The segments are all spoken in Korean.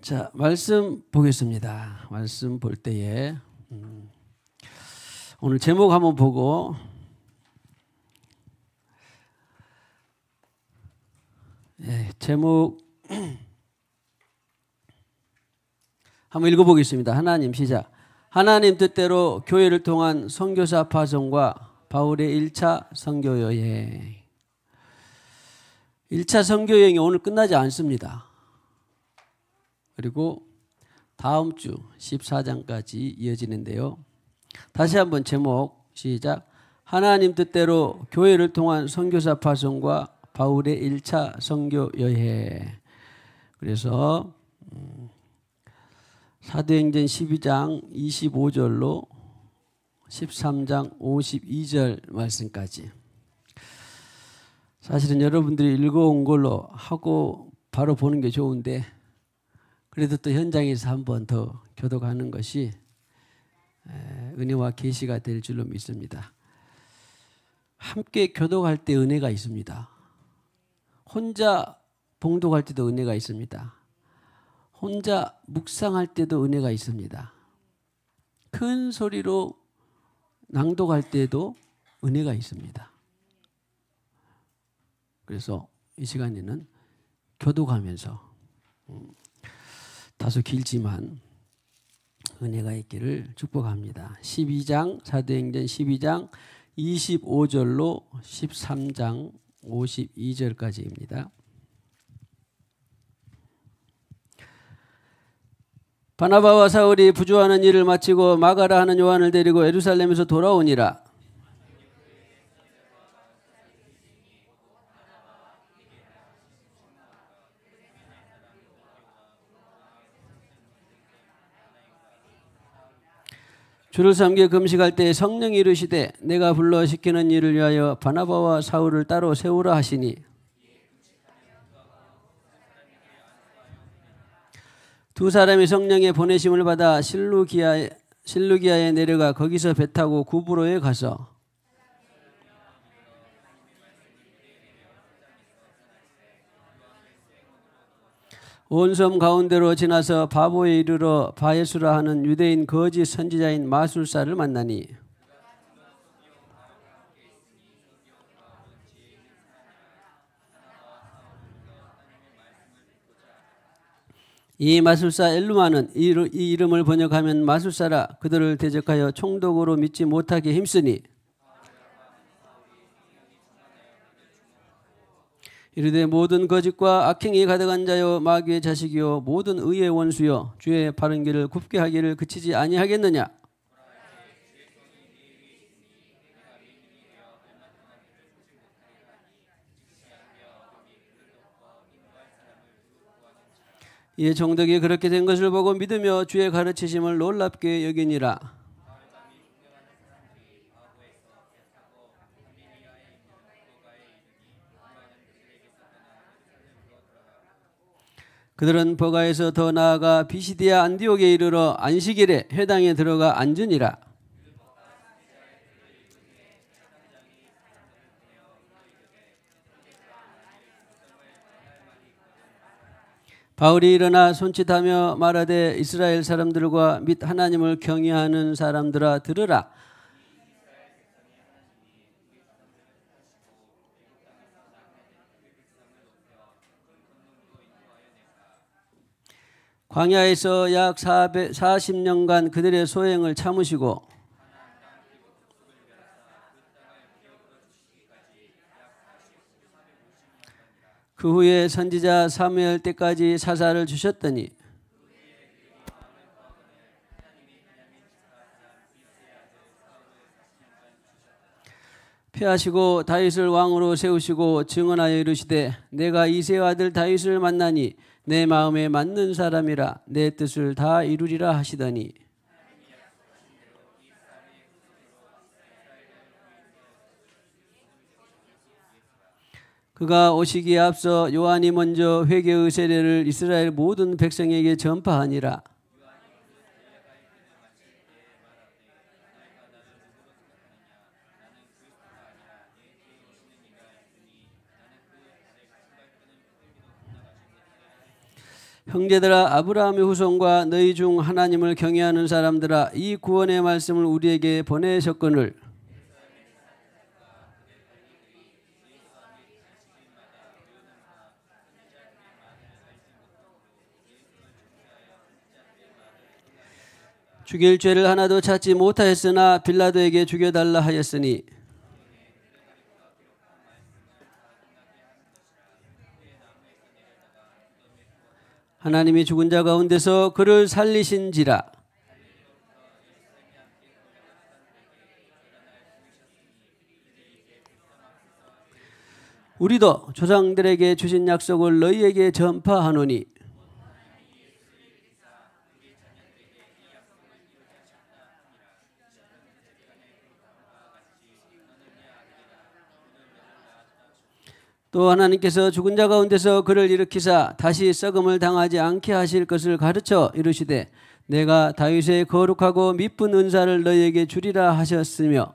자, 말씀 보겠습니다. 말씀 볼 때에 오늘 제목 한번 보고 제목 한번 읽어보겠습니다. 하나님 시작. 하나님 뜻대로 교회를 통한 선교사 파송과 바울의 1차 선교 여행. 1차 선교 여행이 오늘 끝나지 않습니다. 그리고 다음 주 14장까지 이어지는데요. 다시 한번 제목 시작. 하나님 뜻대로 교회를 통한 선교사 파송과 바울의 1차 선교 여행. 그래서 사도행전 12장 25절로 13장 52절 말씀까지. 사실은 여러분들이 읽어온 걸로 하고 바로 보는 게 좋은데 그래도 또 현장에서 한 번 더 교독하는 것이 은혜와 계시가 될 줄로 믿습니다. 함께 교독할 때 은혜가 있습니다. 혼자 봉독할 때도 은혜가 있습니다. 혼자 묵상할 때도 은혜가 있습니다. 큰 소리로 낭독할 때도 은혜가 있습니다. 그래서 이 시간에는 교독하면서 다소 길지만 은혜가 있기를 축복합니다. 12장 사도행전 12장 25절로 13장 52절까지입니다. 바나바와 사울이 부조하는 일을 마치고 마가라 하는 요한을 데리고 예루살렘에서 돌아오니라. 주를 섬겨 금식할 때 성령이 이르시되 내가 불러 시키는 일을 위하여 바나바와 사울을 따로 세우라 하시니 두 사람이 성령의 보내심을 받아 실루기아에 내려가 거기서 배 타고 구브로에 가서 온 섬 가운데로 지나서 바보에 이르러 바예수라 하는 유대인 거짓 선지자인 마술사를 만나니 이 마술사 엘루마는 이 이름을 번역하면 마술사라 그들을 대적하여 총독으로 믿지 못하게 힘쓰니 이르되 모든 거짓과 악행이 가득한 자요 마귀의 자식이요 모든 의의 원수요 주의 바른 길을 굽게 하기를 그치지 아니하겠느냐. 이에 총독이 그렇게 된 것을 보고 믿으며 주의 가르치심을 놀랍게 여기니라. 그들은 버가에서 더 나아가 비시디아 안디옥에 이르러 안식일에 회당에 들어가 앉으니라. 바울이 일어나 손짓하며 말하되 이스라엘 사람들과 및 하나님을 경외하는 사람들아 들으라. 광야에서 약 40년간 그들의 소행을 참으시고 그 후에 선지자 사무엘 때까지 사사를 주셨더니 폐하시고 다윗을 왕으로 세우시고 증언하여 이르시되 내가 이새의 아들 다윗을 만나니 내 마음에 맞는 사람이라 내 뜻을 다 이루리라 하시더니 그가 오시기에 앞서 요한이 먼저 회개의 세례를 이스라엘 모든 백성에게 전파하니라. 형제들아, 아브라함의 후손과 너희 중 하나님을 경외하는 사람들아, 이 구원의 말씀을 우리에게 보내셨거늘 죽일 죄를 하나도 찾지 못하였으나 빌라도에게 죽여달라 하였으니 하나님이 죽은 자 가운데서 그를 살리신지라. 우리도 조상들에게 주신 약속을 너희에게 전파하노니 또 하나님께서 죽은 자 가운데서 그를 일으키사 다시 썩음을 당하지 않게 하실 것을 가르쳐 이르시되 내가 다윗의 거룩하고 미쁜 은사를 너희에게 주리라 하셨으며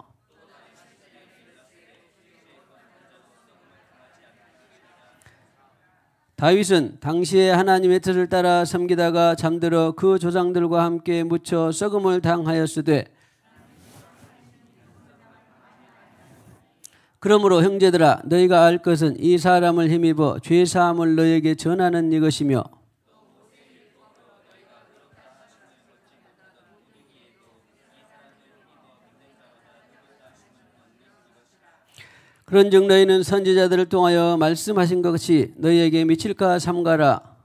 다윗은 당시에 하나님의 뜻을 따라 섬기다가 잠들어 그 조상들과 함께 묻혀 썩음을 당하였으되 그러므로 형제들아, 너희가 알 것은 이 사람을 힘입어 죄사함을 너희에게 전하는 이것이며 그런즉 너희는 선지자들을 통하여 말씀하신 것이 너희에게 미칠까 삼가라.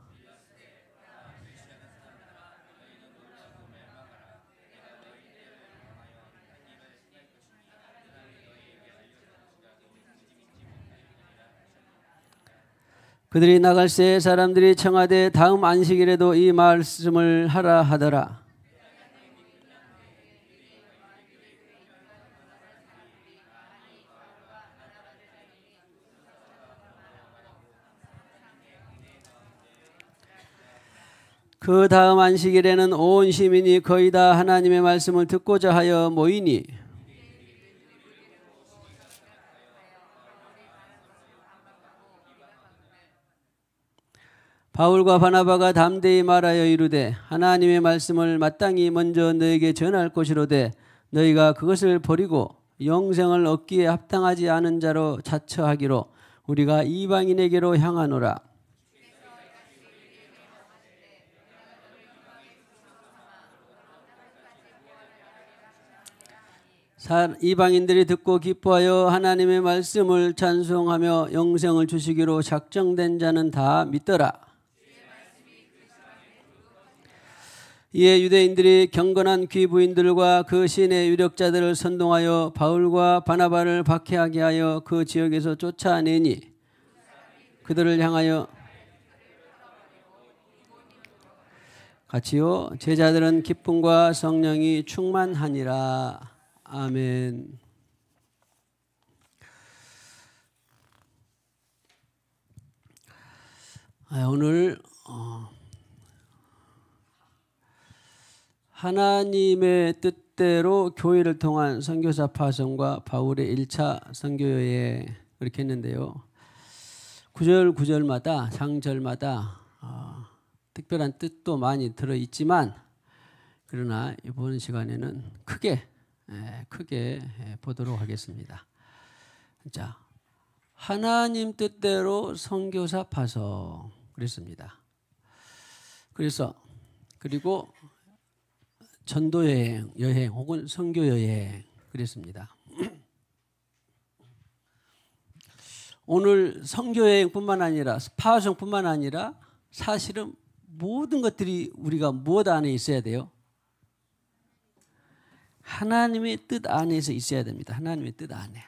그들이 나갈 새 사람들이 청하되 다음 안식일에도 이 말씀을 하라 하더라. 그 다음 안식일에는 온 시민이 거의 다 하나님의 말씀을 듣고자 하여 모이니 바울과 바나바가 담대히 말하여 이르되 하나님의 말씀을 마땅히 먼저 너에게 전할 것이로되 너희가 그것을 버리고 영생을 얻기에 합당하지 않은 자로 자처하기로 우리가 이방인에게로 향하노라. 이방인들이 듣고 기뻐하여 하나님의 말씀을 찬송하며 영생을 주시기로 작정된 자는 다 믿더라. 이에 유대인들이 경건한 귀부인들과 그 신의 유력자들을 선동하여 바울과 바나바를 박해하게 하여 그 지역에서 쫓아내니 그들을 향하여 같이요 제자들은 기쁨과 성령이 충만하니라. 아멘. 오늘 하나님의 뜻대로 교회를 통한 선교사 파송과 바울의 1차 선교여행 그렇게 했는데요. 구절마다 장절마다 특별한 뜻도 많이 들어있지만 그러나 이번 시간에는 크게 보도록 하겠습니다. 자, 하나님 뜻대로 선교사 파송 그랬습니다. 그리고 전도 여행 혹은 선교 여행 그랬습니다. 오늘 선교 여행뿐만 아니라 파송뿐만 아니라 사실은 모든 것들이 우리가 무엇 안에 있어야 돼요? 하나님의 뜻 안에서 있어야 됩니다. 하나님의 뜻 안에.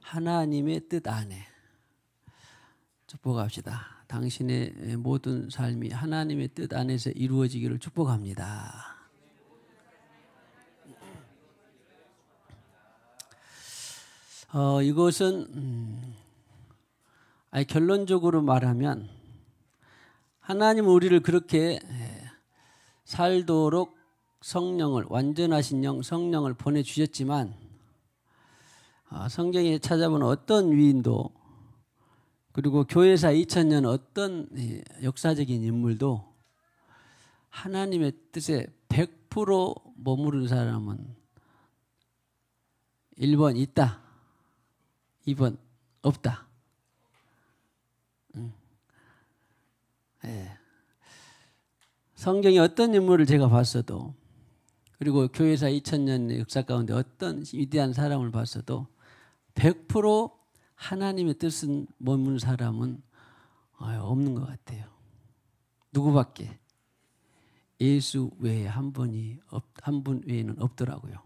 하나님의 뜻 안에. 축복합시다. 당신의 모든 삶이 하나님의 뜻 안에서 이루어지기를 축복합니다. 이것은 결론적으로 말하면 하나님은 우리를 그렇게 살도록 성령을 완전하신 영 성령을 보내주셨지만 성경에 찾아보는 어떤 위인도 그리고 교회사 2000년 어떤 역사적인 인물도 하나님의 뜻에 100% 머무른 사람은 1번 있다, 2번 없다. 예. 성경에 어떤 인물을 제가 봤어도, 그리고 교회사 2000년 역사 가운데 어떤 위대한 사람을 봤어도 100% 하나님의 뜻은 머무는 사람은 없는 것 같아요. 누구밖에? 예수 외에 한 분 외에는 없더라고요.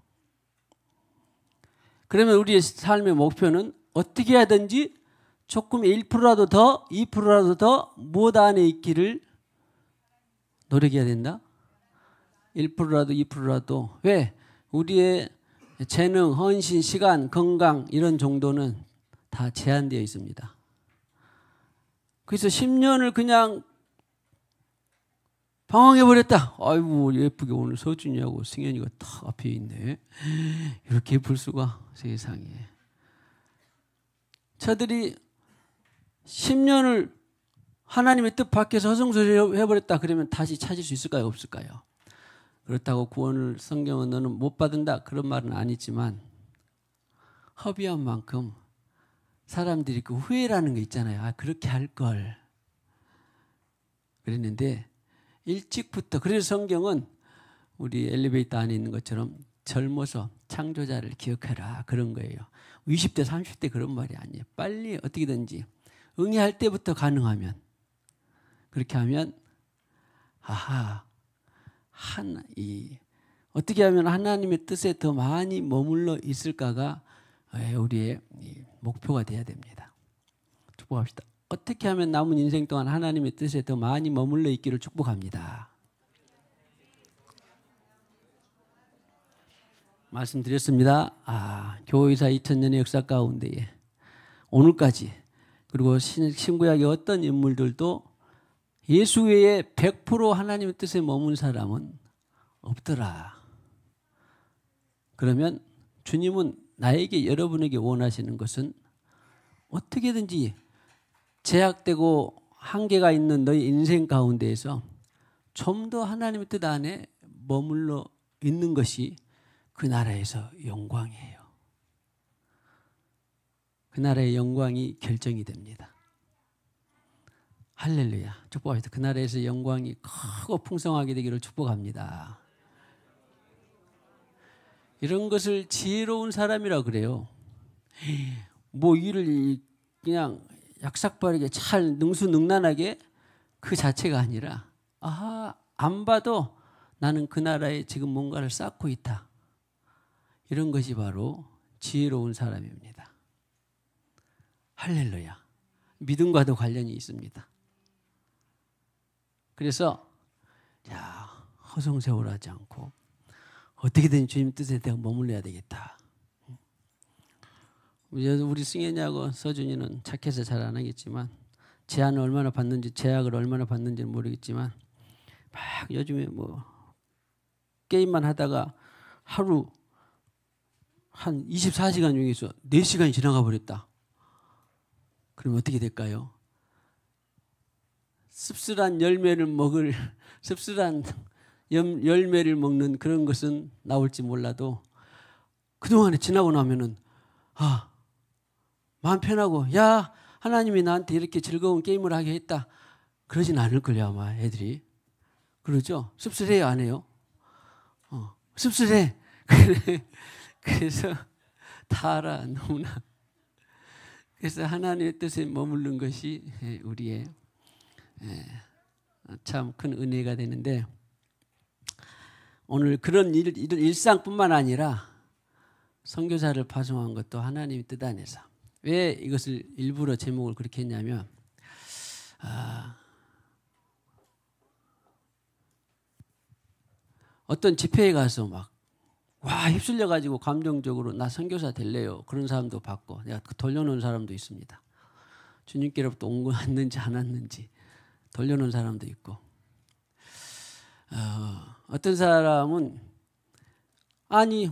그러면 우리의 삶의 목표는 어떻게 하든지 조금의 1%라도 더, 2%라도 더 무엇 안에 있기를 노력해야 된다? 1%라도 2%라도. 왜? 우리의 재능, 헌신, 시간, 건강 이런 정도는 다 제한되어 있습니다. 그래서 10년을 그냥 방황해버렸다. 아이고 예쁘게 오늘 서준이하고 승현이가 딱 앞에 있네. 이렇게 예쁠 수가, 세상에. 저들이 10년을 하나님의 뜻 밖에서 허송소리 해버렸다. 그러면 다시 찾을 수 있을까요? 없을까요? 그렇다고 구원을 성경은 너는 못 받는다 그런 말은 아니지만 허비한 만큼 사람들이 그 후회라는 거 있잖아요. 아, 그렇게 할 걸 그랬는데 일찍부터. 그래서 성경은 우리 엘리베이터 안에 있는 것처럼 젊어서 창조자를 기억해라 그런 거예요. 20대 30대 그런 말이 아니에요. 빨리 어떻게든지 응애할 때부터 가능하면 그렇게 하면 어떻게 하면 하나님의 뜻에 더 많이 머물러 있을까가 우리의 목표가 돼야 됩니다. 축복합시다. 어떻게 하면 남은 인생 동안 하나님의 뜻에 더 많이 머물러 있기를 축복합니다. 말씀드렸습니다. 교회사 2000년의 역사 가운데에 오늘까지, 그리고 신구약의 어떤 인물들도 예수 외에 100% 하나님의 뜻에 머문 사람은 없더라. 그러면 주님은 나에게, 여러분에게 원하시는 것은 어떻게든지 제약되고 한계가 있는 너희 인생 가운데에서 좀 더 하나님의 뜻 안에 머물러 있는 것이 그 나라에서 영광이에요. 그 나라의 영광이 결정이 됩니다. 할렐루야. 축복합니다. 그 나라에서 영광이 크고 풍성하게 되기를 축복합니다. 이런 것을 지혜로운 사람이라고 그래요. 뭐 일을 그냥 약삭빠르게 잘 능수능란하게 그 자체가 아니라 안 봐도 나는 그 나라에 지금 뭔가를 쌓고 있다. 이런 것이 바로 지혜로운 사람입니다. 할렐루야. 믿음과도 관련이 있습니다. 그래서 허송세월하지 않고 어떻게든 주님 뜻에 대해 머물러야 되겠다. 우리 승현이하고 서준이는 착해서 잘 안 하겠지만 제약을 얼마나 받는지는 모르겠지만 막 요즘에 뭐 게임만 하다가 하루 한 24시간 중에서 4시간이 지나가 버렸다. 그럼 어떻게 될까요? 씁쓸한 열매를 먹는 그런 것은 나올지 몰라도 그동안에 지나고 나면은 마음 편하고 하나님이 나한테 이렇게 즐거운 게임을 하게 했다. 그러진 않을 걸요 아마 애들이. 그러죠? 씁쓸해요 안 해요? 씁쓸해. 그래서 다 알아 너무나. 그래서 하나님의 뜻에 머무르는 것이 우리의 참 큰 은혜가 되는데, 오늘 그런 일상뿐만 아니라 선교사를 파송한 것도 하나님의 뜻 안에서. 왜 이것을 일부러 제목을 그렇게 했냐면 어떤 집회에 가서 막 휩쓸려 가지고 감정적으로 나 선교사 될래요 그런 사람도 봤고, 내가 돌려놓은 사람도 있습니다. 주님께로부터 온 거 왔는지 안 왔는지 돌려놓은 사람도 있고, 어떤 사람은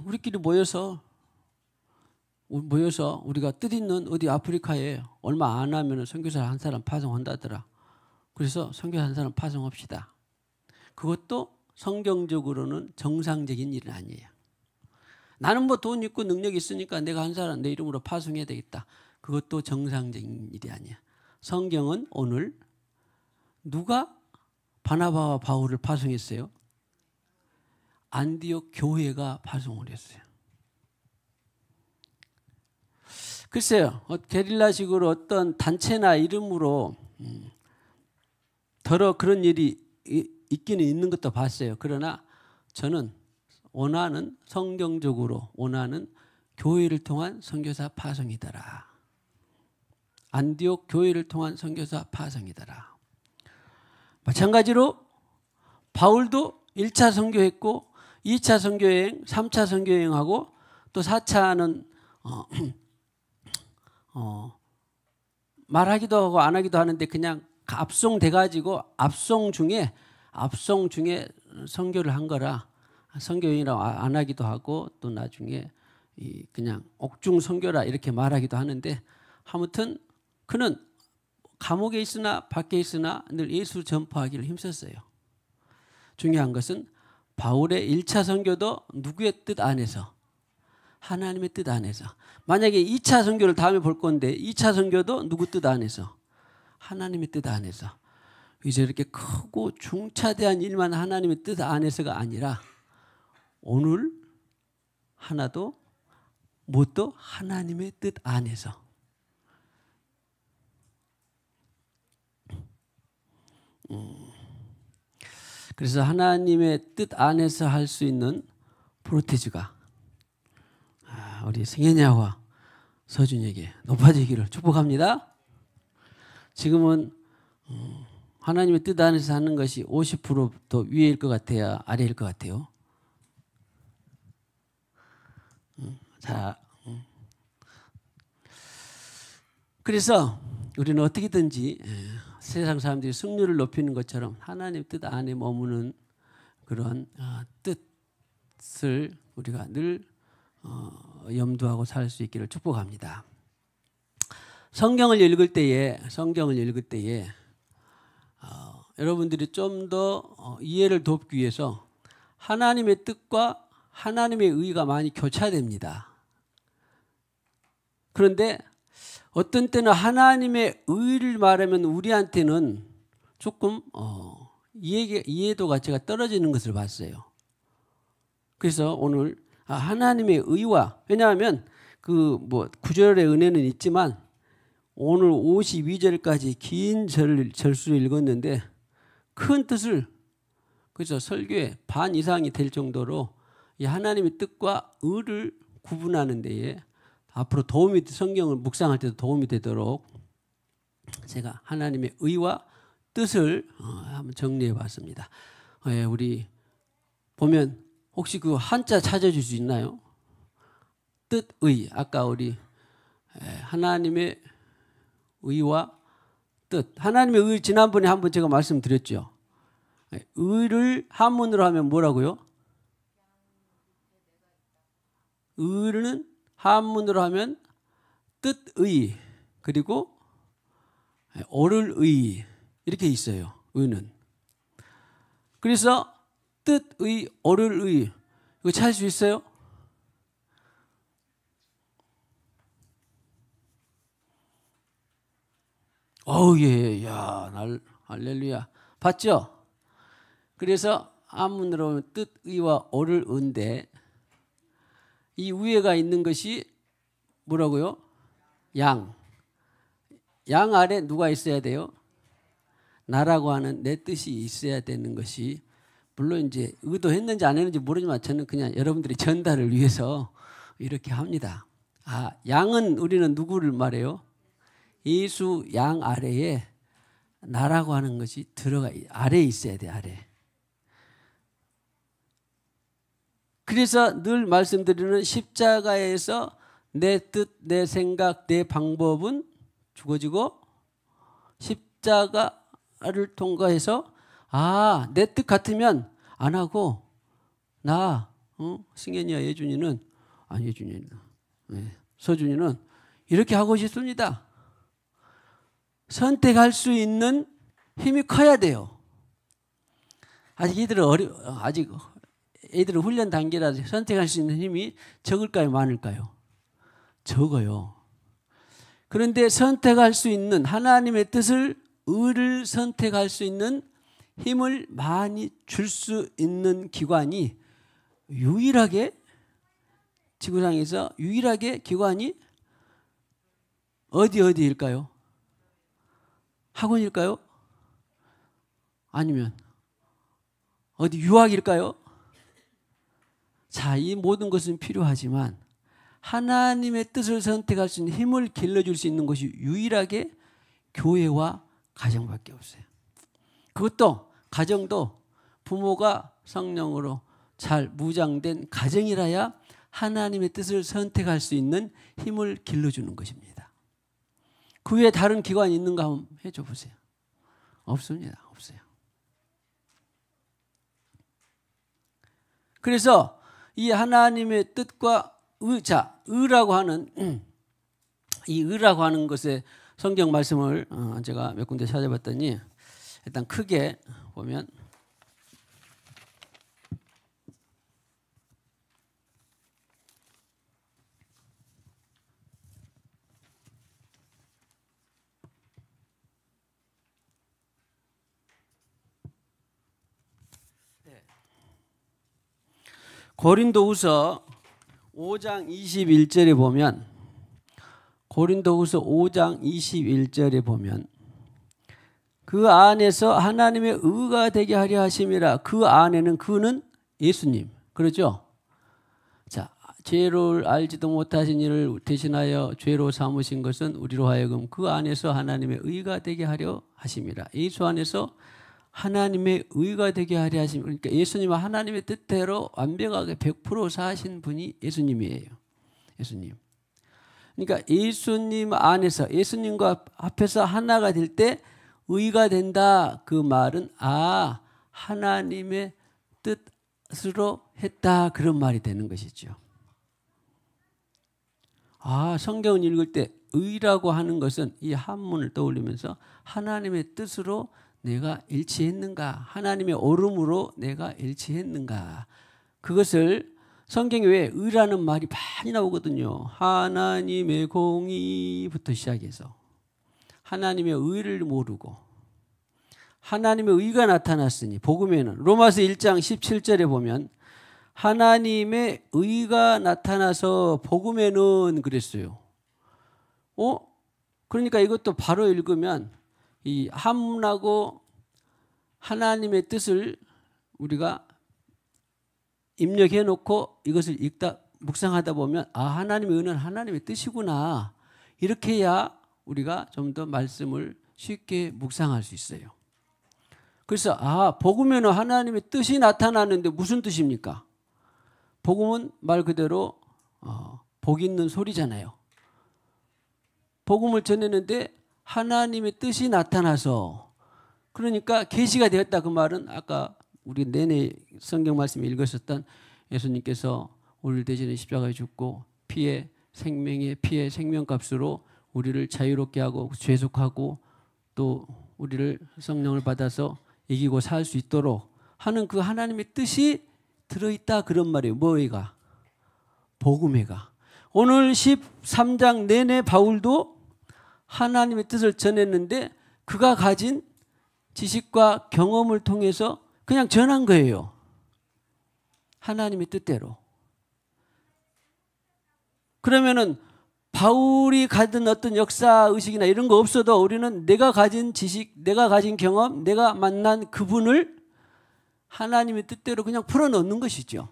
우리끼리 모여서 모여서 우리가 뜻있는 어디 아프리카에 얼마 안 하면 선교사 한 사람 파송한다더라. 그래서 선교사 한 사람 파송합시다. 그것도 성경적으로는 정상적인 일은 아니에요. 나는 뭐 돈 있고 능력 있으니까 내가 한 사람 내 이름으로 파송해야 되겠다. 그것도 정상적인 일이 아니야. 성경은 오늘 누가 바나바와 바울을 파송했어요? 안디옥 교회가 파송을 했어요. 글쎄요, 게릴라식으로 어떤 단체나 이름으로 더러 그런 일이 있기는 있는 것도 봤어요. 그러나 저는 원하는 성경적으로 원하는 교회를 통한 선교사 파송이더라. 안디옥 교회를 통한 선교사 파송이더라. 마찬가지로 바울도 1차 선교했고 2차 선교여행, 3차 선교여행하고 또 4차는 말하기도 하고 안 하기도 하는데 그냥 압송돼가지고 압송 중에 선교를 한 거라 선교여행이라고 안 하기도 하고 또 나중에 그냥 옥중 선교라 이렇게 말하기도 하는데 아무튼 그는 감옥에 있으나 밖에 있으나 늘 예수 전파하기를 힘썼어요. 중요한 것은 바울의 1차 선교도 누구의 뜻 안에서 하나님의 뜻 안에서. 만약에 2차 선교를 다음에 볼 건데 2차 선교도 누구 뜻 안에서 하나님의 뜻 안에서. 이제 이렇게 크고 중차대한 일만 하나님의 뜻 안에서가 아니라 오늘 하나도 뭣도 하나님의 뜻 안에서. 그래서 하나님의 뜻 안에서 할 수 있는 프로테즈가 우리 승현이와 서준에게 높아지기를 축복합니다. 지금은 하나님의 뜻 안에서 하는 것이 50% 위일 것 같아요? 아래일 것 같아요? 자, 그래서 우리는 어떻게든지 세상 사람들이 승률을 높이는 것처럼 하나님 뜻 안에 머무는 그런 뜻을 우리가 늘 염두하고 살 수 있기를 축복합니다. 성경을 읽을 때에 여러분들이 좀 더 이해를 돕기 위해서 하나님의 뜻과 하나님의 의가 많이 교차됩니다. 그런데 어떤 때는 하나님의 의를 말하면 우리한테는 조금 이해도 가치가 떨어지는 것을 봤어요. 그래서 오늘 하나님의 의와, 왜냐하면 그 뭐 구절의 은혜는 있지만 오늘 52절까지 긴 절수를 읽었는데 큰 뜻을, 그래서 설교의 반 이상이 될 정도로 이 하나님의 뜻과 의를 구분하는 데에 앞으로 성경을 묵상할 때도 도움이 되도록 제가 하나님의 의와 뜻을 한번 정리해 봤습니다. 우리 보면 혹시 그 한자 찾아줄 수 있나요? 뜻의, 아까 우리 하나님의 의와 뜻. 하나님의 의 지난번에 한번 제가 말씀드렸죠. 의를 한문으로 하면 뭐라고요? 의는 한문으로 하면 뜻의, 그리고 옳을 의, 이렇게 있어요. 의는. 그래서 뜻의, 옳을 의, 이거 찾을 수 있어요? 예, 야, 할렐루야. 봤죠? 그래서 한문으로 하면 뜻의와 옳을 의인데 이 위에가 있는 것이 뭐라고요? 양. 양 아래 누가 있어야 돼요? 나라고 하는 내 뜻이 있어야 되는 것이, 물론 이제 의도했는지 안 했는지 모르지만 저는 그냥 여러분들이 전달을 위해서 이렇게 합니다. 양은 우리는 누구를 말해요? 예수 양 아래에 나라고 하는 것이 아래에 있어야 돼, 아래. 그래서 늘 말씀드리는 십자가에서 내 뜻, 내 생각, 내 방법은 죽어지고 십자가를 통과해서 내 뜻 같으면 안 하고 승현이와 예준이는 예준이는 서준이는 이렇게 하고 싶습니다. 선택할 수 있는 힘이 커야 돼요. 아직 애들은 훈련 단계라서 선택할 수 있는 힘이 적을까요, 많을까요? 적어요. 그런데 선택할 수 있는 하나님의 뜻을, 의를 선택할 수 있는 힘을 많이 줄 수 있는 기관이 유일하게, 지구상에서 유일하게 기관이 어디일까요? 학원일까요? 아니면 어디 유학일까요? 자, 이 모든 것은 필요하지만 하나님의 뜻을 선택할 수 있는 힘을 길러줄 수 있는 것이 유일하게 교회와 가정밖에 없어요. 그것도 가정도 부모가 성령으로 잘 무장된 가정이라야 하나님의 뜻을 선택할 수 있는 힘을 길러주는 것입니다. 그 외에 다른 기관이 있는가 한번 해줘 보세요. 없습니다. 없어요. 그래서 이 하나님의 뜻과 의라고 하는 이 의라고 하는 것의 성경 말씀을 제가 몇 군데 찾아봤더니 일단 크게 보면 고린도후서 5장 21절에 보면 고린도후서 5장 21절에 보면 그 안에서 하나님의 의가 되게 하려 하심이라. 그 안에는 그는 예수님. 그렇죠? 자, 죄를 알지도 못하신 이를 대신하여 죄로 삼으신 것은 우리로 하여금 그 안에서 하나님의 의가 되게 하려 하심이라. 예수 안에서 하나님의 의가 되게 하려 하심. 그러니까 예수님은 하나님의 뜻대로 완벽하게 100% 사신 분이 예수님이에요. 예수님. 그러니까 예수님 안에서, 예수님과 합해서 하나가 될 때 의가 된다. 그 말은 하나님의 뜻으로 했다. 그런 말이 되는 것이죠. 성경을 읽을 때 의라고 하는 것은 이 한문을 떠올리면서 하나님의 뜻으로 내가 일치했는가, 하나님의 옳음으로 내가 일치했는가, 그것을 성경에 왜 의라는 말이 많이 나오거든요. 하나님의 공의부터 시작해서 하나님의 의를 모르고 하나님의 의가 나타났으니, 복음에는 로마서 1장 17절에 보면 하나님의 의가 나타나서 복음에는 그랬어요. 그러니까 이것도 바로 읽으면 이 한문하고 하나님의 뜻을 우리가 입력해 놓고 이것을 읽다 묵상하다 보면 하나님의 의는 하나님의 뜻이구나, 이렇게 해야 우리가 좀 더 말씀을 쉽게 묵상할 수 있어요. 그래서 복음에는 하나님의 뜻이 나타나는데 무슨 뜻입니까? 복음은 말 그대로 복 있는 소리잖아요. 복음을 전했는데 하나님의 뜻이 나타나서, 그러니까 계시가 되었다. 그 말은 아까 우리 내내 성경 말씀에 읽으셨던 예수님께서 우리를 대신해 십자가에 죽고 피의 생명값으로 우리를 자유롭게 하고 죄속하고 또 우리를 성령을 받아서 이기고 살 수 있도록 하는 그 하나님의 뜻이 들어있다. 그런 말이에요. 뭐가? 복음회가. 오늘 13장 내내 바울도 하나님의 뜻을 전했는데 그가 가진 지식과 경험을 통해서 그냥 전한 거예요. 하나님의 뜻대로. 그러면은 바울이 가진 어떤 역사 의식이나 이런 거 없어도 우리는 내가 가진 지식, 내가 가진 경험, 내가 만난 그분을 하나님의 뜻대로 그냥 풀어넣는 것이죠.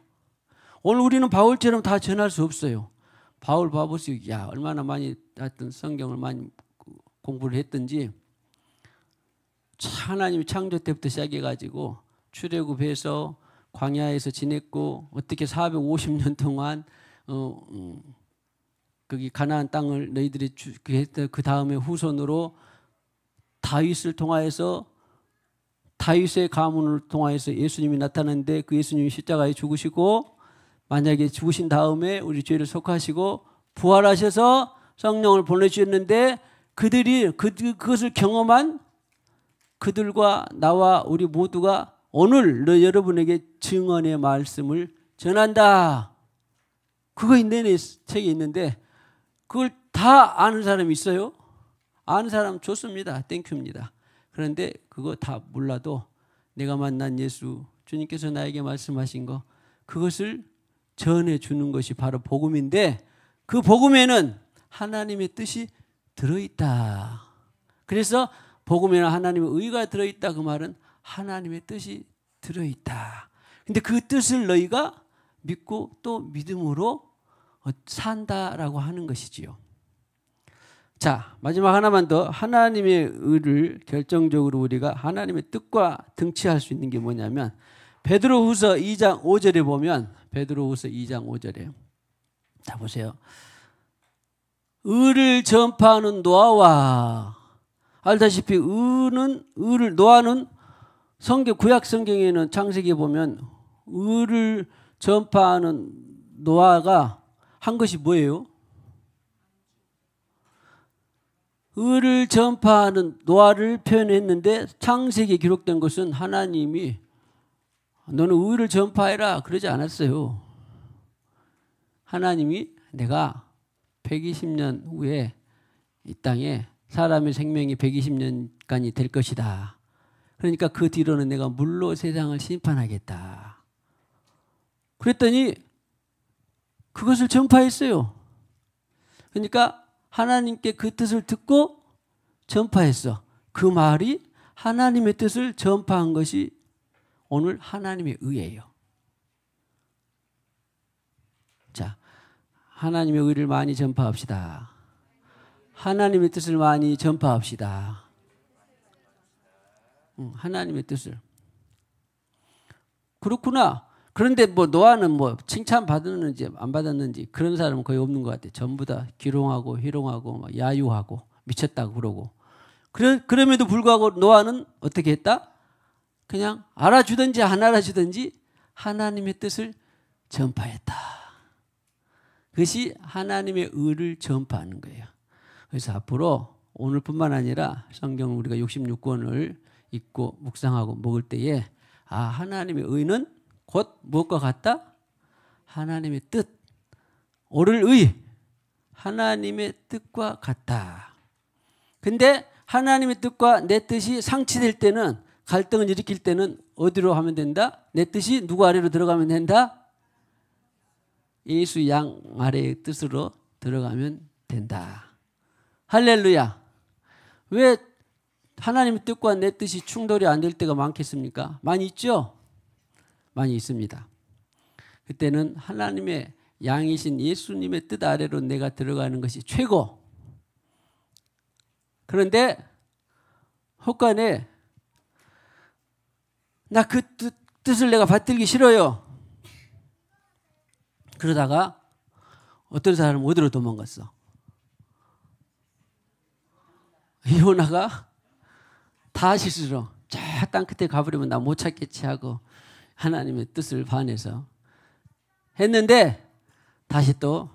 오늘 우리는 바울처럼 다 전할 수 없어요. 바울 봐보세요. 얼마나 많이 하여튼 성경을 많이 공부를 했든지 하나님이 창조 때부터 시작해가지고 출애굽해서 광야에서 지냈고 어떻게 450년 동안 거기 가나안 땅을 너희들이 그 다음에 후손으로 다윗을 통하여서 다윗의 가문을 통하여서 예수님이 나타났는데 그 예수님이 십자가에 죽으시고 만약에 죽으신 다음에 우리 죄를 속하시고 부활하셔서 성령을 보내주셨는데 그들이 그것을 경험한 그들과 나와 우리 모두가 오늘 여러분에게 증언의 말씀을 전한다. 그거 내 책에 있는데 그걸 다 아는 사람이 있어요? 아는 사람 좋습니다. 땡큐입니다. 그런데 그거 다 몰라도 내가 만난 예수, 주님께서 나에게 말씀하신 거 그것을 전해주는 것이 바로 복음인데 그 복음에는 하나님의 뜻이 들어있다. 그래서 복음에는 하나님의 의가 들어있다. 그 말은 하나님의 뜻이 들어있다. 근데 그 뜻을 너희가 믿고 또 믿음으로 산다라고 하는 것이지요. 자, 마지막 하나만 더. 하나님의 의를 결정적으로 우리가 하나님의 뜻과 등치할 수 있는 게 뭐냐면 베드로후서 2장 5절에 보면 베드로후서 2장 5절에 자 보세요. 의를 전파하는 노아와 알다시피 노아는 구약 성경에는 창세기에 보면 의를 전파하는 노아가 한 것이 뭐예요? 의를 전파하는 노아를 표현했는데 창세기에 기록된 것은 하나님이 너는 의를 전파해라 그러지 않았어요. 하나님이 내가 120년 후에 이 땅에 사람의 생명이 120년간이 될 것이다. 그러니까 그 뒤로는 내가 물로 세상을 심판하겠다. 그랬더니 그것을 전파했어요. 그러니까 하나님께 그 뜻을 듣고 전파했어. 그 말이 하나님의 뜻을 전파한 것이 오늘 하나님의 의예요. 자, 하나님의 의를 많이 전파합시다. 하나님의 뜻을 많이 전파합시다. 하나님의 뜻을. 그렇구나. 그런데 뭐 노아는 뭐 칭찬 받았는지 안 받았는지 그런 사람은 거의 없는 것 같아요. 전부 다 기롱하고 희롱하고 막 야유하고 미쳤다고 그러고. 그럼에도 불구하고 노아는 어떻게 했다? 그냥 알아주든지 안 알아주든지 하나님의 뜻을 전파했다. 그것이 하나님의 의를 전파하는 거예요. 그래서 앞으로 오늘뿐만 아니라 성경 우리가 66권을 읽고 묵상하고 먹을 때에 하나님의 의는 곧 무엇과 같다? 하나님의 뜻, 옳을 의, 하나님의 뜻과 같다. 근데 하나님의 뜻과 내 뜻이 상치될 때는 갈등을 일으킬 때는 어디로 하면 된다? 내 뜻이 누구 아래로 들어가면 된다? 예수 양 아래의 뜻으로 들어가면 된다. 할렐루야. 왜 하나님의 뜻과 내 뜻이 충돌이 안 될 때가 많겠습니까? 많이 있죠? 많이 있습니다. 그때는 하나님의 양이신 예수님의 뜻 아래로 내가 들어가는 것이 최고. 그런데 혹간에 나 그 뜻을 내가 받들기 싫어요. 그러다가 어떤 사람은 어디로 도망갔어? 요나가 다시스로 저 땅 끝에 가버리면 나 못 찾겠지 하고 하나님의 뜻을 반해서 했는데 다시 또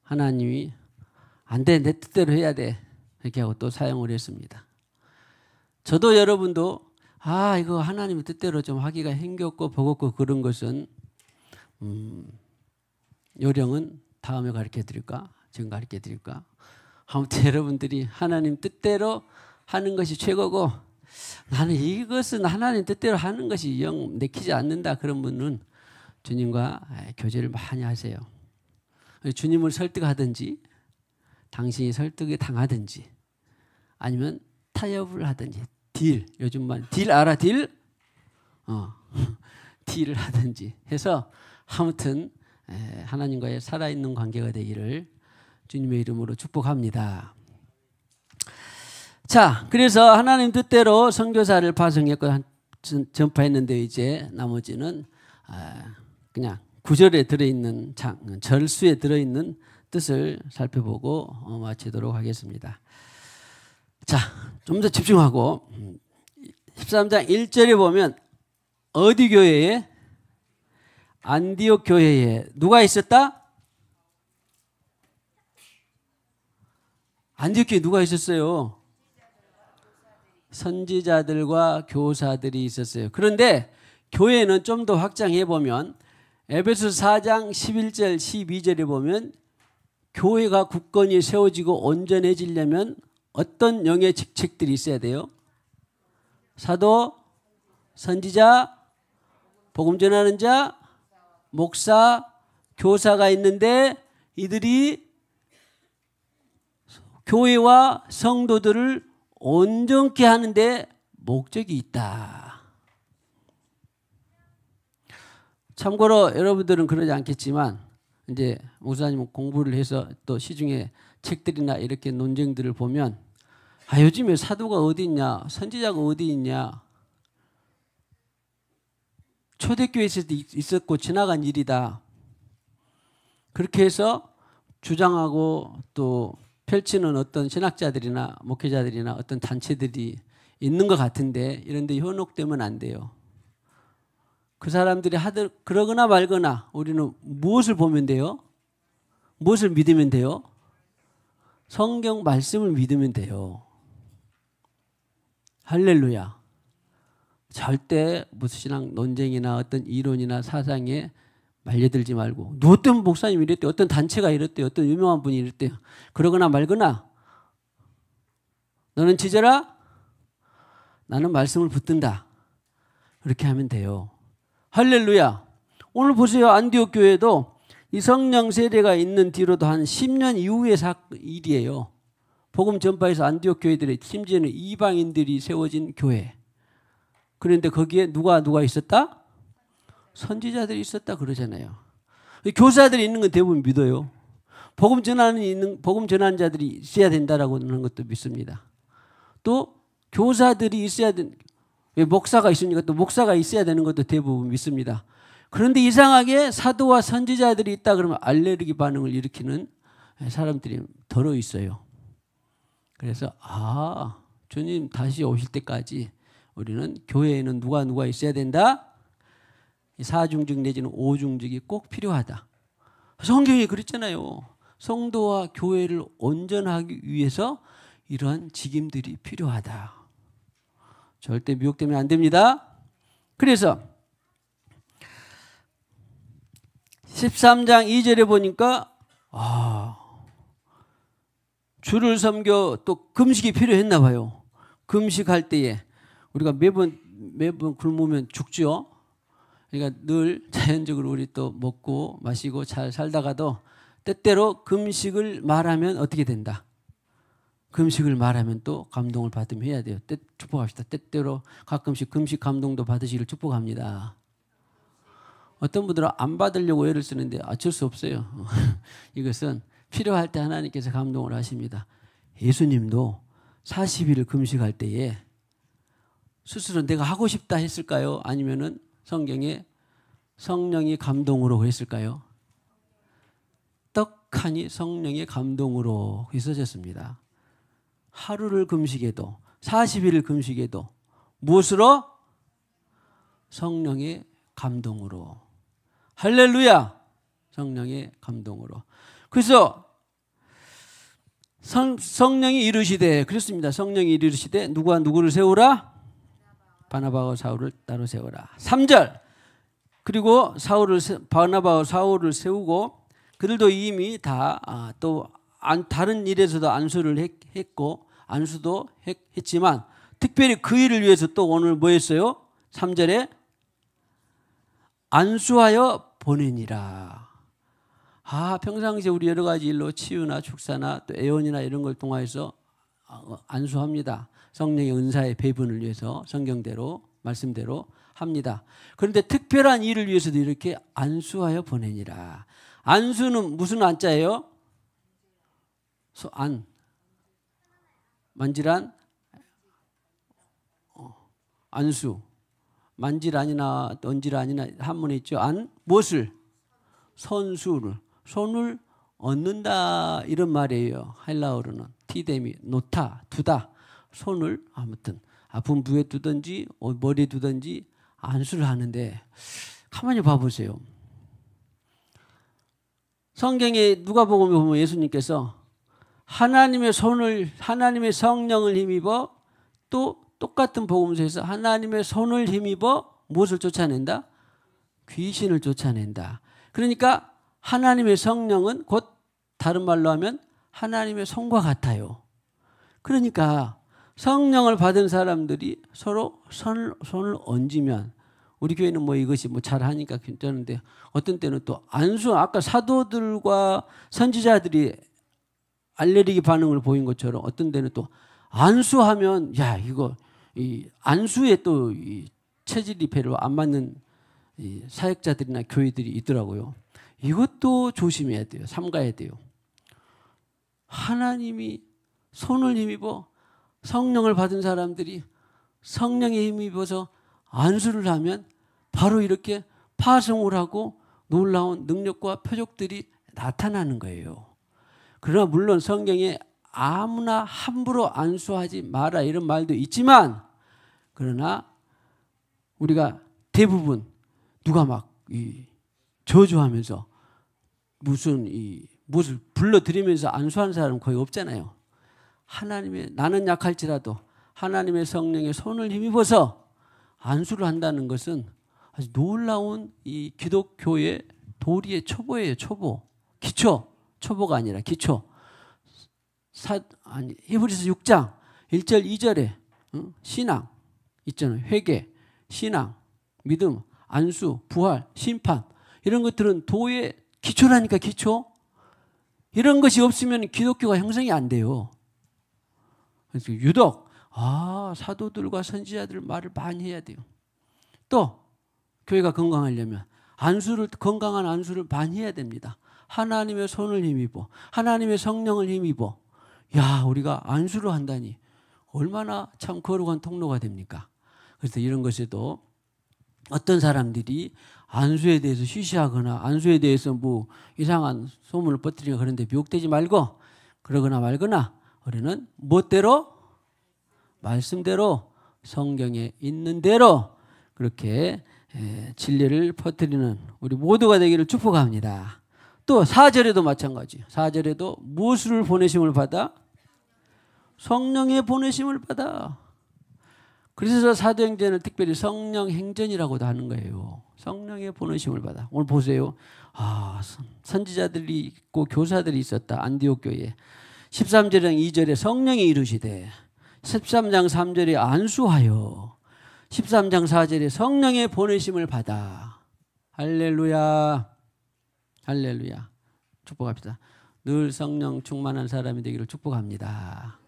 하나님이 안 돼, 내 뜻대로 해야 돼 이렇게 하고 또 사용을 했습니다. 저도 여러분도 이거 하나님의 뜻대로 좀 하기가 힘겹고 버겁고 그런 것은 요령은 다음에 가르쳐 드릴까? 지금 가르쳐 드릴까? 아무튼 여러분들이 하나님 뜻대로 하는 것이 최고고 나는 이것은 하나님 뜻대로 하는 것이 영 내키지 않는다 그런 분은 주님과 교제를 많이 하세요. 주님을 설득하든지 당신이 설득에 당하든지 아니면 타협을 하든지 요즘 말 딜 알아 딜? 딜을 하든지 해서 아무튼 하나님과의 살아있는 관계가 되기를 주님의 이름으로 축복합니다. 자, 그래서 하나님 뜻대로 선교사를 파송했고 전파했는데 이제 나머지는 그냥 구절에 들어있는 절수에 들어있는 뜻을 살펴보고 마치도록 하겠습니다. 자, 좀 더 집중하고 13장 1절에 보면 어디 교회에? 안디옥 교회에 누가 있었다? 안디옥 교회 누가 있었어요? 선지자들과 교사들이 있었어요. 그런데 교회는 좀 더 확장해 보면 에베소서 4장 11절 12절에 보면 교회가 굳건히 세워지고 온전해지려면 어떤 영의 직책들이 있어야 돼요? 사도, 선지자, 복음 전하는 자, 목사, 교사가 있는데 이들이 교회와 성도들을 온전케 하는데 목적이 있다. 참고로 여러분들은 그러지 않겠지만 이제 목사님 공부를 해서 또 시중에 책들이나 이렇게 논쟁들을 보면 요즘에 사도가 어디 있냐, 선지자가 어디 있냐, 초대교회에서도 있었고 지나간 일이다. 그렇게 해서 주장하고 또 펼치는 어떤 신학자들이나 목회자들이나 어떤 단체들이 있는 것 같은데 이런 데 현혹되면 안 돼요. 그 사람들이 그러거나 말거나 우리는 무엇을 보면 돼요? 무엇을 믿으면 돼요? 성경 말씀을 믿으면 돼요. 할렐루야. 절대 무슨 신앙 논쟁이나 어떤 이론이나 사상에 말려들지 말고 어떤 목사님이 이랬대요. 어떤 단체가 이랬대요. 어떤 유명한 분이 이랬대요. 그러거나 말거나 너는 지져라. 나는 말씀을 붙든다. 그렇게 하면 돼요. 할렐루야. 오늘 보세요. 안디옥 교회도 이 성령 세례가 있는 뒤로도 한 10년 이후의 일이에요. 복음 전파에서 안디옥 교회들이 심지어는 이방인들이 세워진 교회. 그런데 거기에 누가 있었다? 선지자들이 있었다 그러잖아요. 교사들이 있는 건 대부분 믿어요. 복음 전하는 자들이 있어야 된다라고 하는 것도 믿습니다. 또 교사들이 있어야 왜 목사가 있으니까 또 목사가 있어야 되는 것도 대부분 믿습니다. 그런데 이상하게 사도와 선지자들이 있다 그러면 알레르기 반응을 일으키는 사람들이 덜어 있어요. 그래서 주님 다시 오실 때까지 우리는 교회에는 누가 있어야 된다? 사중직 내지는 오중직이 꼭 필요하다. 성경이 그랬잖아요. 성도와 교회를 온전하기 위해서 이러한 직임들이 필요하다. 절대 미혹되면 안 됩니다. 그래서 13장 2절에 보니까 주를 섬겨 또 금식이 필요했나 봐요. 금식할 때에 우리가 매번 굶으면 죽죠. 그러니까 늘 자연적으로 우리 또 먹고 마시고 잘 살다가도 때때로 금식을 말하면 어떻게 된다? 금식을 말하면 또 감동을 받으면 해야 돼요. 축복합시다. 때때로 가끔씩 금식 감동도 받으시기를 축복합니다. 어떤 분들은 안 받으려고 애를 쓰는데 어쩔 수 없어요. 이것은 필요할 때 하나님께서 감동을 하십니다. 예수님도 40일을 금식할 때에 스스로 내가 하고 싶다 했을까요? 아니면은 성경에 성령이 감동으로 했을까요? 떡하니 성령의 감동으로 써졌습니다. 하루를 금식해도 40일을 금식해도 무엇으로? 성령의 감동으로. 할렐루야. 성령의 감동으로. 그래서 성령이 이르시되 그렇습니다. 성령이 이르시되 누가 누구를 세우라? 바나바와 사울을 따로 세우라. 3절. 그리고 바나바와 사울을 세우고 그들도 이미 다 또 다른 일에서도 안수를 했고 안수도 했지만 특별히 그 일을 위해서 또 오늘 뭐 했어요? 3절에 안수하여 보내니라. 평상시에 우리 여러 가지 일로 치유나 축사나 또 애원이나 이런 걸 통해서 안수합니다. 성령의 은사의 배분을 위해서 성경대로 말씀대로 합니다. 그런데 특별한 일을 위해서도 이렇게 안수하여 보내니라. 안수는 무슨 안자예요? 만질한 안수. 만질안이나 언질안이나 한문에 있죠. 무엇을? 손을 얻는다 이런 말이에요. 헬라어로는 티데미, 놓다, 두다. 손을 아무튼 아픈 부에 두든지 머리에 두든지 안수를 하는데 가만히 봐보세요. 성경에 누가복음에 보면 예수님께서 하나님의 성령을 힘입어 또 똑같은 복음서에서 하나님의 손을 힘입어 무엇을 쫓아낸다? 귀신을 쫓아낸다. 그러니까 하나님의 성령은 곧 다른 말로 하면 하나님의 손과 같아요. 그러니까 성령을 받은 사람들이 서로 손을 얹으면 우리 교회는 뭐 이것이 뭐 잘하니까 괜찮은데 어떤 때는 또 아까 사도들과 선지자들이 알레르기 반응을 보인 것처럼 어떤 데는 또 안수하면 야 이거 이 안수에 또 이 체질이 별로 안 맞는 이 사역자들이나 교회들이 있더라고요. 이것도 조심해야 돼요. 삼가야 돼요. 하나님이 손을 힘입어 성령을 받은 사람들이 성령에 힘입어서 안수를 하면 바로 이렇게 파송을 하고 놀라운 능력과 표적들이 나타나는 거예요. 그러나 물론 성경에 아무나 함부로 안수하지 마라 이런 말도 있지만 그러나 우리가 대부분 누가 막 저주하면서 무엇을 불러들이면서 안수하는 사람은 거의 없잖아요. 나는 약할지라도 하나님의 성령의 손을 힘입어서 안수를 한다는 것은 아주 놀라운 이 기독교의 도리의 초보예요. 초보가 아니라 기초. 히브리서 6장 1절 2절에 신앙 있잖아요. 회개, 신앙, 믿음, 안수, 부활, 심판 이런 것들은 도의 기초라니까 기초. 이런 것이 없으면 기독교가 형성이 안 돼요. 그래서 유독 사도들과 선지자들 말을 많이 해야 돼요. 또 교회가 건강하려면 건강한 안수를 많이 해야 됩니다. 하나님의 손을 힘입어 하나님의 성령을 힘입어 우리가 안수를 한다니 얼마나 참 거룩한 통로가 됩니까? 그래서 이런 것에도 어떤 사람들이 안수에 대해서 쉬쉬하거나 안수에 대해서 뭐 이상한 소문을 퍼뜨리거나 그런데 미혹되지 말고 그러거나 말거나 우리는 무엇대로? 말씀대로 성경에 있는 대로 그렇게 진리를 퍼뜨리는 우리 모두가 되기를 축복합니다. 또 4절에도 마찬가지. 4절에도 무엇을 보내심을 받아? 성령의 보내심을 받아. 그래서 사도행전을 특별히 성령행전이라고도 하는 거예요. 성령의 보내심을 받아. 오늘 보세요. 선지자들이 있고 교사들이 있었다. 안디옥 교회에. 13장 2절에 성령이 이루시되 13장 3절에 안수하여 13장 4절에 성령의 보내심을 받아. 할렐루야. 할렐루야. 축복합시다. 늘 성령 충만한 사람이 되기를 축복합니다.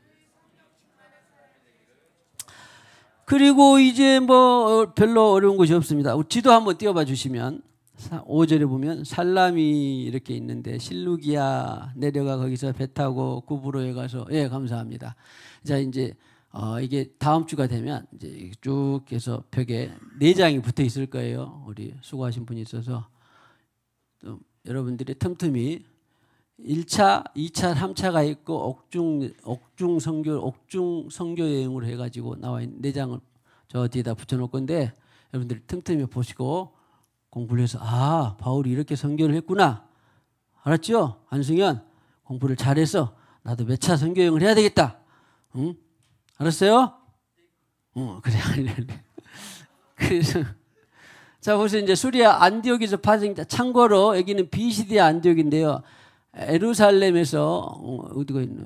그리고 이제 뭐 별로 어려운 것이 없습니다. 지도 한번 띄워봐 주시면 5절에 보면 살람이 이렇게 있는데 실루기아 내려가 거기서 배 타고 구브로에 가서 감사합니다. 자 이제 이게 다음 주가 되면 이제 쭉 해서 벽에 4장이 붙어 있을 거예요. 우리 수고하신 분이 있어서 또 여러분들이 틈틈이 1차, 2차, 3차가 있고 옥중 선교 여행으로 해가지고 나와 있는 4장을 저 뒤에다 붙여놓을 건데 여러분들이 틈틈이 보시고 공부를 해서 바울이 이렇게 선교를 했구나. 알았죠? 안승현 공부를 잘해서 나도 몇 차 선교 여행을 해야 되겠다. 응? 알았어요? 그래. 그래서 자 보세요. 이제 수리아 안디옥에서 파생. 참고로 여기는 비시디아 안디옥인데요. 예루살렘에서 어디가 있나?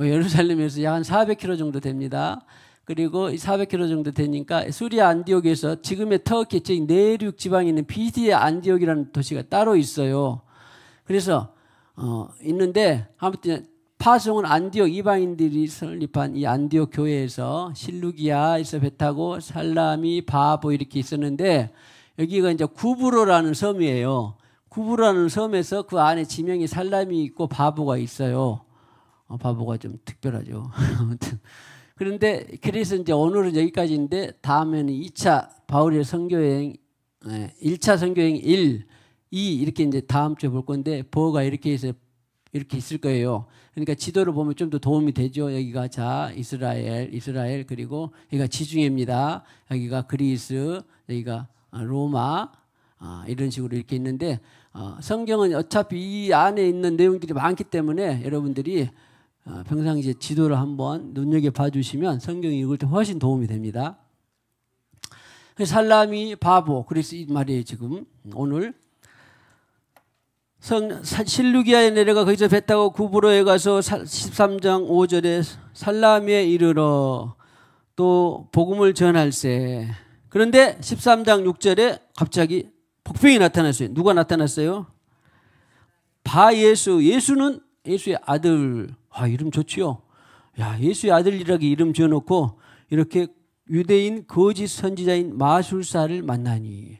예루살렘에서 약 한 400km 정도 됩니다. 그리고 400km 정도 되니까 수리아 안디옥에서 지금의 터키 내륙 지방에 있는 비시디아 안디옥이라는 도시가 따로 있어요. 그래서 있는데 아무튼 파송은 안디옥 이방인들이 설립한 이 안디옥 교회에서 실루기아에서 배 타고 살라미 바보 이렇게 있었는데 여기가 이제 구브로라는 섬이에요. 구브로라는 섬에서 그 안에 지명이 살람이 있고 바보가 있어요. 바보가 좀 특별하죠. 아무튼 그런데 그래서 이제 오늘은 여기까지인데 다음에는 2차 바울의 선교여행 1차 선교여행 1, 2 이렇게 이제 다음 주에 볼 건데 버가 이렇게 해서 이렇게 있을 거예요. 그러니까 지도를 보면 좀 더 도움이 되죠. 여기가 이스라엘 그리고 여기가 지중해입니다. 여기가 그리스, 여기가 로마, 이런 식으로 이렇게 있는데 성경은 어차피 이 안에 있는 내용들이 많기 때문에 여러분들이 평상시에 지도를 한번 눈여겨봐 주시면 성경 읽을 때 훨씬 도움이 됩니다. 살라미 바보, 그래서 이 말이에요. 지금 오늘 실루기아에 내려가 거기서 배 타고 구브로에 가서 13장 5절에 살라미에 이르러 또 복음을 전할세. 그런데 13장 6절에 갑자기 복병이 나타났어요. 누가 나타났어요? 바예수. 예수는 예수의 아들. 이름 좋지요. 야, 예수의 아들이라고 이름 지어놓고 이렇게 유대인 거짓 선지자인 마술사를 만나니.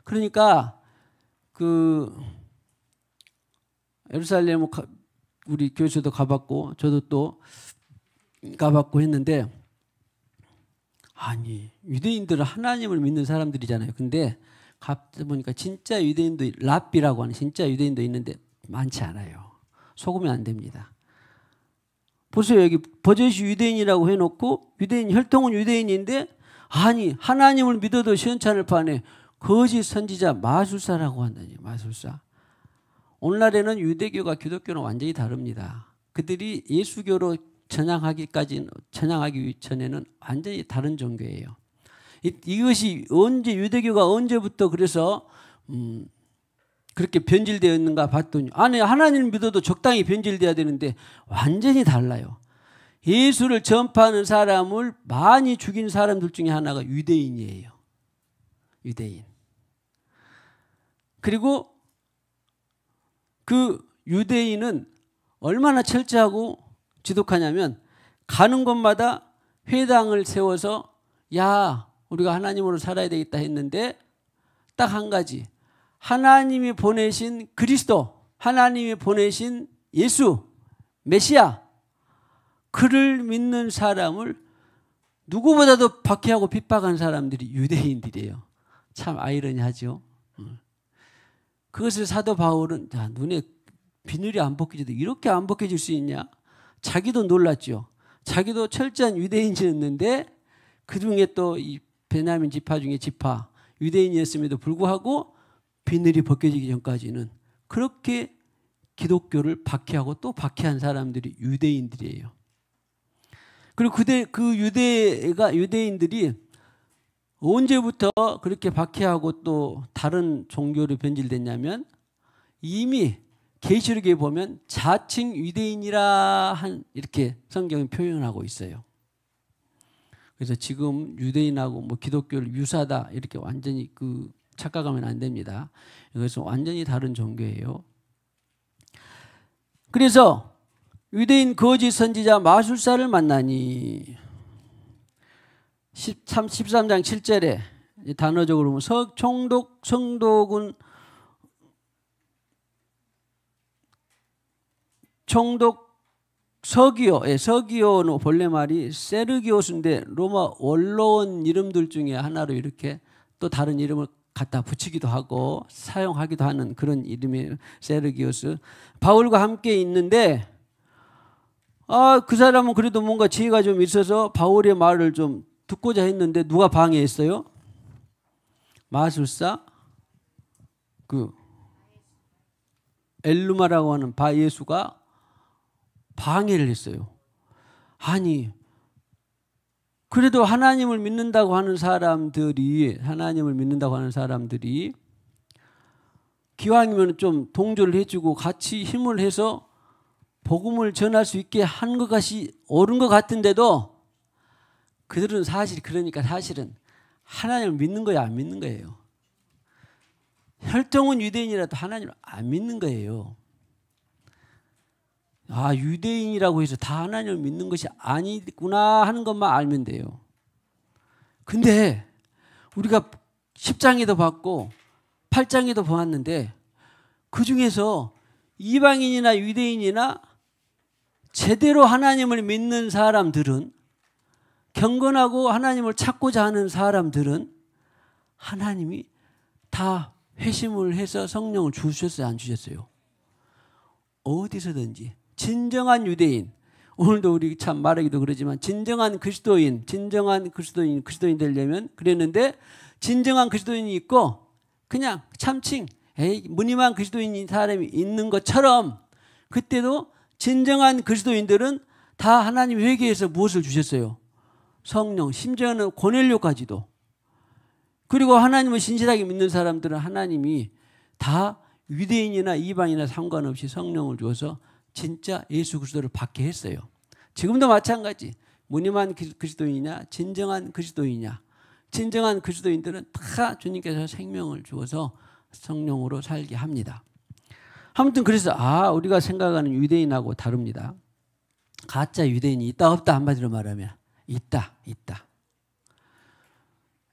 그러니까 예루살렘 우리 교회도 가봤고 저도 또 가봤고 했는데, 아니 유대인들은 하나님을 믿는 사람들이잖아요. 근데 가다 보니까 진짜 유대인도 랍비라고 하는 진짜 유대인도 있는데 많지 않아요. 속으면 안 됩니다. 보세요. 여기 버젓이 유대인이라고 해놓고 혈통은 유대인인데, 아니 하나님을 믿어도 시원찮을 판에 거짓 선지자 마술사라고 한다니. 마술사. 오늘날에는 유대교가 기독교는 완전히 다릅니다. 그들이 예수교로 전향하기 전에는 완전히 다른 종교예요. 이것이 유대교가 언제부터 그래서 그렇게 변질되어 있는가 봤더니, 아니 하나님을 믿어도 적당히 변질돼야 되는데 완전히 달라요. 예수를 전파하는 사람을 많이 죽인 사람들 중에 하나가 유대인이에요. 유대인. 그리고 그 유대인은 얼마나 철저하고 지독하냐면, 가는 곳마다 회당을 세워서 야 우리가 하나님으로 살아야 되겠다 했는데 딱 한 가지, 하나님이 보내신 그리스도, 하나님이 보내신 예수 메시아, 그를 믿는 사람을 누구보다도 박해하고 핍박한 사람들이 유대인들이에요. 참 아이러니하죠. 그것을 사도 바울은 눈에 비늘이 안 벗겨져도 이렇게 안 벗겨질 수 있냐? 자기도 놀랐죠. 자기도 철저한 유대인이었는데 그중에 또 이 베냐민 지파 중에 지파 유대인이었음에도 불구하고 비늘이 벗겨지기 전까지는 그렇게 기독교를 박해하고 또 박해한 사람들이 유대인들이에요. 그리고 그 유대인들이 언제부터 그렇게 박해하고 또 다른 종교로 변질됐냐면, 이미 계시록에 보면 자칭 유대인이라 이렇게 성경이 표현하고 있어요. 그래서 지금 유대인하고 뭐 기독교를 유사다 이렇게 완전히 착각하면 안 됩니다. 이것은 완전히 다른 종교예요. 그래서 유대인 거짓 선지자 마술사를 만나니, 13장 7절에 단어적으로 보면 성독은 서기오는 본래 말이 세르기오스인데 로마 원로원 이름들 중에 하나로 이렇게 또 다른 이름을 갖다 붙이기도 하고 사용하기도 하는 그런 이름이에요. 세르기오스. 바울과 함께 있는데 그 사람은 그래도 뭔가 지혜가 좀 있어서 바울의 말을 좀 듣고자 했는데 누가 방해했어요? 마술사 엘루마라고 하는 바예수가 방해를 했어요. 아니 그래도 하나님을 믿는다고 하는 사람들이 기왕이면 좀 동조를 해주고 같이 힘을 해서 복음을 전할 수 있게 한 것이 옳은 것 같은데도 그들은 사실은 하나님을 믿는 거야, 안 믿는 거예요. 혈통은 유대인이라도 하나님을 안 믿는 거예요. 유대인이라고 해서 다 하나님을 믿는 것이 아니구나 하는 것만 알면 돼요. 근데 우리가 10장에도 봤고 8장에도 보았는데 그 중에서 이방인이나 유대인이나 제대로 하나님을 믿는 사람들은, 경건하고 하나님을 찾고자 하는 사람들은 하나님이 다 회심을 해서 성령을 주셨어요, 안 주셨어요? 어디서든지 진정한 유대인, 오늘도 우리 참 말하기도 그러지만 진정한 그리스도인 되려면 그랬는데 진정한 그리스도인이 있고 그냥 참칭 에이 무늬만 그리스도인인 사람이 있는 것처럼 그때도 진정한 그리스도인들은 다 하나님 회개에서 무엇을 주셨어요? 성령, 심지어는 고넬료까지도. 그리고 하나님을 신실하게 믿는 사람들은 하나님이 다 유대인이나 이방인이나 상관없이 성령을 주어서 진짜 예수 그리스도를 받게 했어요. 지금도 마찬가지. 무늬만 그리스도인이냐 진정한 그리스도인이냐. 진정한 그리스도인들은 다 주님께서 생명을 주어서 성령으로 살게 합니다. 아무튼 그래서 우리가 생각하는 유대인하고 다릅니다. 가짜 유대인이 있다 없다 한마디로 말하면 있다.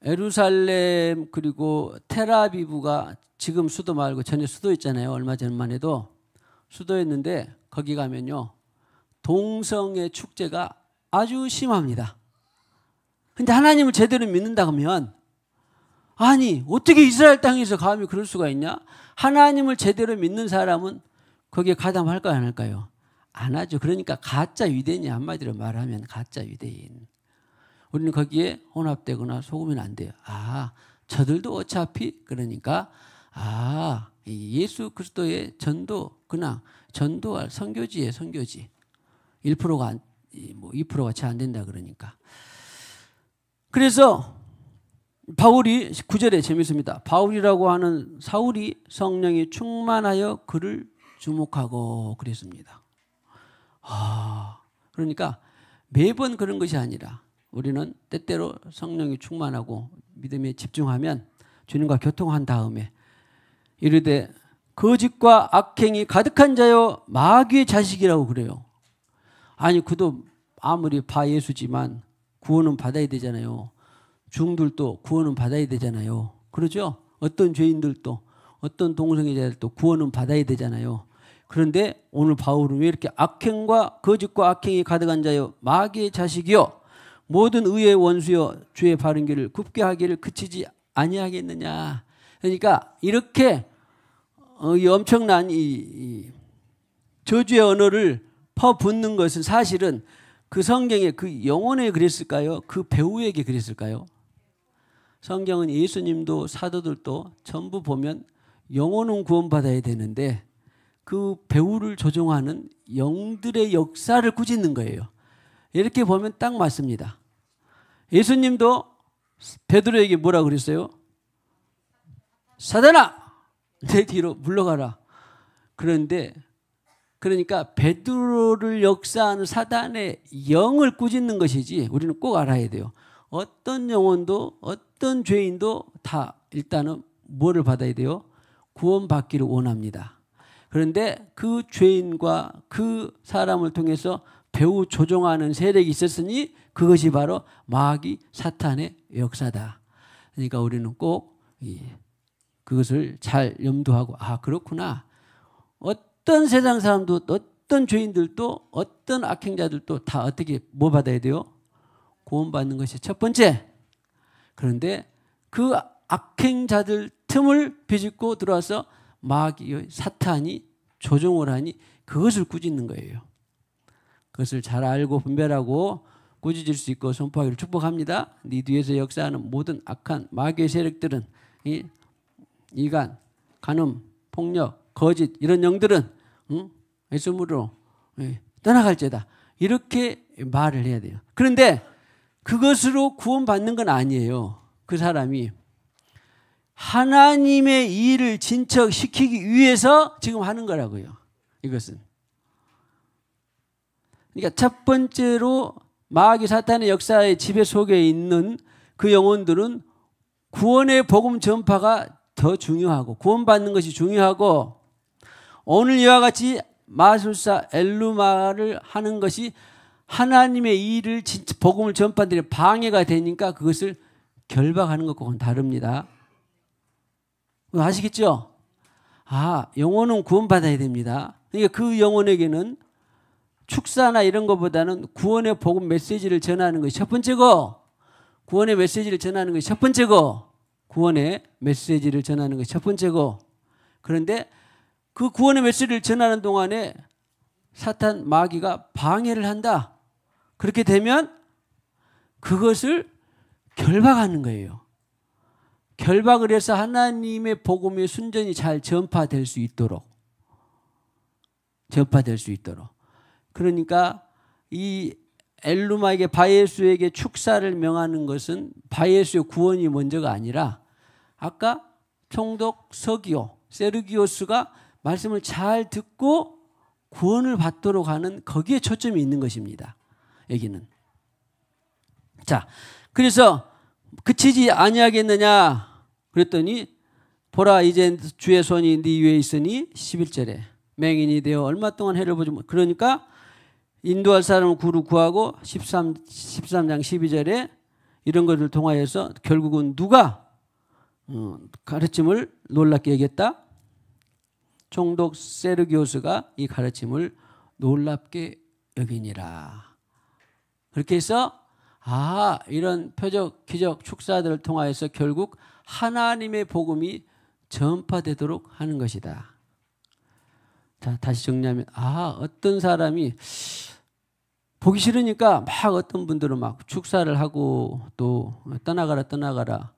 예루살렘 그리고 텔아비브가 지금 수도 말고 전에 수도였잖아요. 얼마 전만 해도 수도였는데 거기 가면요. 동성애 축제가 아주 심합니다. 근데 하나님을 제대로 믿는다 하면 아니 어떻게 이스라엘 땅에서 감히 그럴 수가 있냐? 하나님을 제대로 믿는 사람은 거기에 가담할까요 안 할까요? 안 하죠. 그러니까 가짜 유대인이 한마디로 말하면 가짜 유대인. 우리는 거기에 혼합되거나 속으면 안 돼요. 저들도 어차피 그러니까 예수 그리스도의 전도 그냥 전도할 선교지에 선교지 1%가 2%가 채 안 된다 그러니까. 그래서 바울이 9절에 재밌습니다. 바울이라고 하는 사울이 성령이 충만하여 그를 주목하고 그랬습니다. 그러니까 매번 그런 것이 아니라 우리는 때때로 성령이 충만하고 믿음에 집중하면 주님과 교통한 다음에 이르되 거짓과 악행이 가득한 자여 마귀의 자식이라고 그래요. 아니 그도 아무리 바예수지만 구원은 받아야 되잖아요. 중들도 구원은 받아야 되잖아요. 그러죠? 어떤 죄인들도 어떤 동성애자들도 구원은 받아야 되잖아요. 그런데 오늘 바울은 왜 이렇게 악행과 거짓과 악행이 가득한 자여 마귀의 자식이요 모든 의의 원수여 주의 바른 길을 굽게 하기를 그치지 아니하겠느냐. 그러니까 이렇게 이 엄청난 이 저주의 언어를 퍼붓는 것은 사실은 그 성경에 그 영혼에 그랬을까요? 그 배우에게 그랬을까요? 성경은 예수님도 사도들도 전부 보면 영혼은 구원받아야 되는데 그 배우를 조종하는 영들의 역사를 꾸짖는 거예요. 이렇게 보면 딱 맞습니다. 예수님도 베드로에게 뭐라 그랬어요? 사단아! 내 뒤로 물러가라. 그런데 그러니까 베드로를 역사하는 사단의 영을 꾸짖는 것이지 우리는 꼭 알아야 돼요. 어떤 영혼도 어떤 죄인도 다 일단은 뭐를 받아야 돼요? 구원받기를 원합니다. 그런데 그 죄인과 그 사람을 통해서 배우 조종하는 세력이 있었으니 그것이 바로 마귀 사탄의 역사다. 그러니까 우리는 꼭 그것을 잘 염두하고 그렇구나. 어떤 세상 사람도 어떤 죄인들도 어떤 악행자들도 다 어떻게 뭐 받아야 돼요? 구원받는 것이 첫 번째. 그런데 그 악행자들 틈을 비집고 들어와서 마귀의 사탄이 조종을 하니 그것을 꾸짖는 거예요. 그것을 잘 알고 분별하고 꾸짖을 수 있고 선포하기를 축복합니다. 네 뒤에서 역사하는 모든 악한 마귀의 세력들은 이간, 간음, 폭력, 거짓 이런 영들은 예수님으로 떠나갈지어다. 이렇게 말을 해야 돼요. 그런데 그것으로 구원받는 건 아니에요. 그 사람이 하나님의 일을 진척시키기 위해서 지금 하는 거라고요. 이것은. 그러니까 첫 번째로 마귀 사탄의 역사의 지배 속에 있는 그 영혼들은 구원의 복음 전파가 더 중요하고 구원받는 것이 중요하고 오늘 이와 같이 마술사 엘루마를 하는 것이 하나님의 일을 복음을 전파하는 데 방해가 되니까 그것을 결박하는 것과는 다릅니다. 아시겠죠? 영혼은 구원받아야 됩니다. 그러니까 그 영혼에게는 축사나 이런 것보다는 구원의 복음 메시지를 전하는 것이 첫 번째고 구원의 메시지를 전하는 것이 첫 번째고 구원의 메시지를 전하는 것이 첫 번째고 그런데 그 구원의 메시지를 전하는 동안에 사탄 마귀가 방해를 한다. 그렇게 되면 그것을 결박하는 거예요. 결박을 해서 하나님의 복음이 순전히 잘 전파될 수 있도록 그러니까 이 엘루마에게 바예수에게 축사를 명하는 것은 바예수의 구원이 먼저가 아니라 아까 총독 서기오 세르기오스가 말씀을 잘 듣고 구원을 받도록 하는 거기에 초점이 있는 것입니다. 여기는. 자, 그래서 그치지 아니하겠느냐 그랬더니 보라 이제 주의 손이 네 위에 있으니 11절에 맹인이 되어 얼마 동안 해를 보지 못. 그러니까 인도할 사람을 구하고 13장 12절에 이런 것을 통하여서 결국은 누가 가르침을 놀랍게 여겼다? 총독 세르기오스가 이 가르침을 놀랍게 여기니라. 그렇게 해서 이런 표적, 기적, 축사들을 통하여서 결국 하나님의 복음이 전파되도록 하는 것이다. 자, 다시 정리하면 어떤 사람이 보기 싫으니까 막 어떤 분들은 막 축사를 하고 또 떠나가라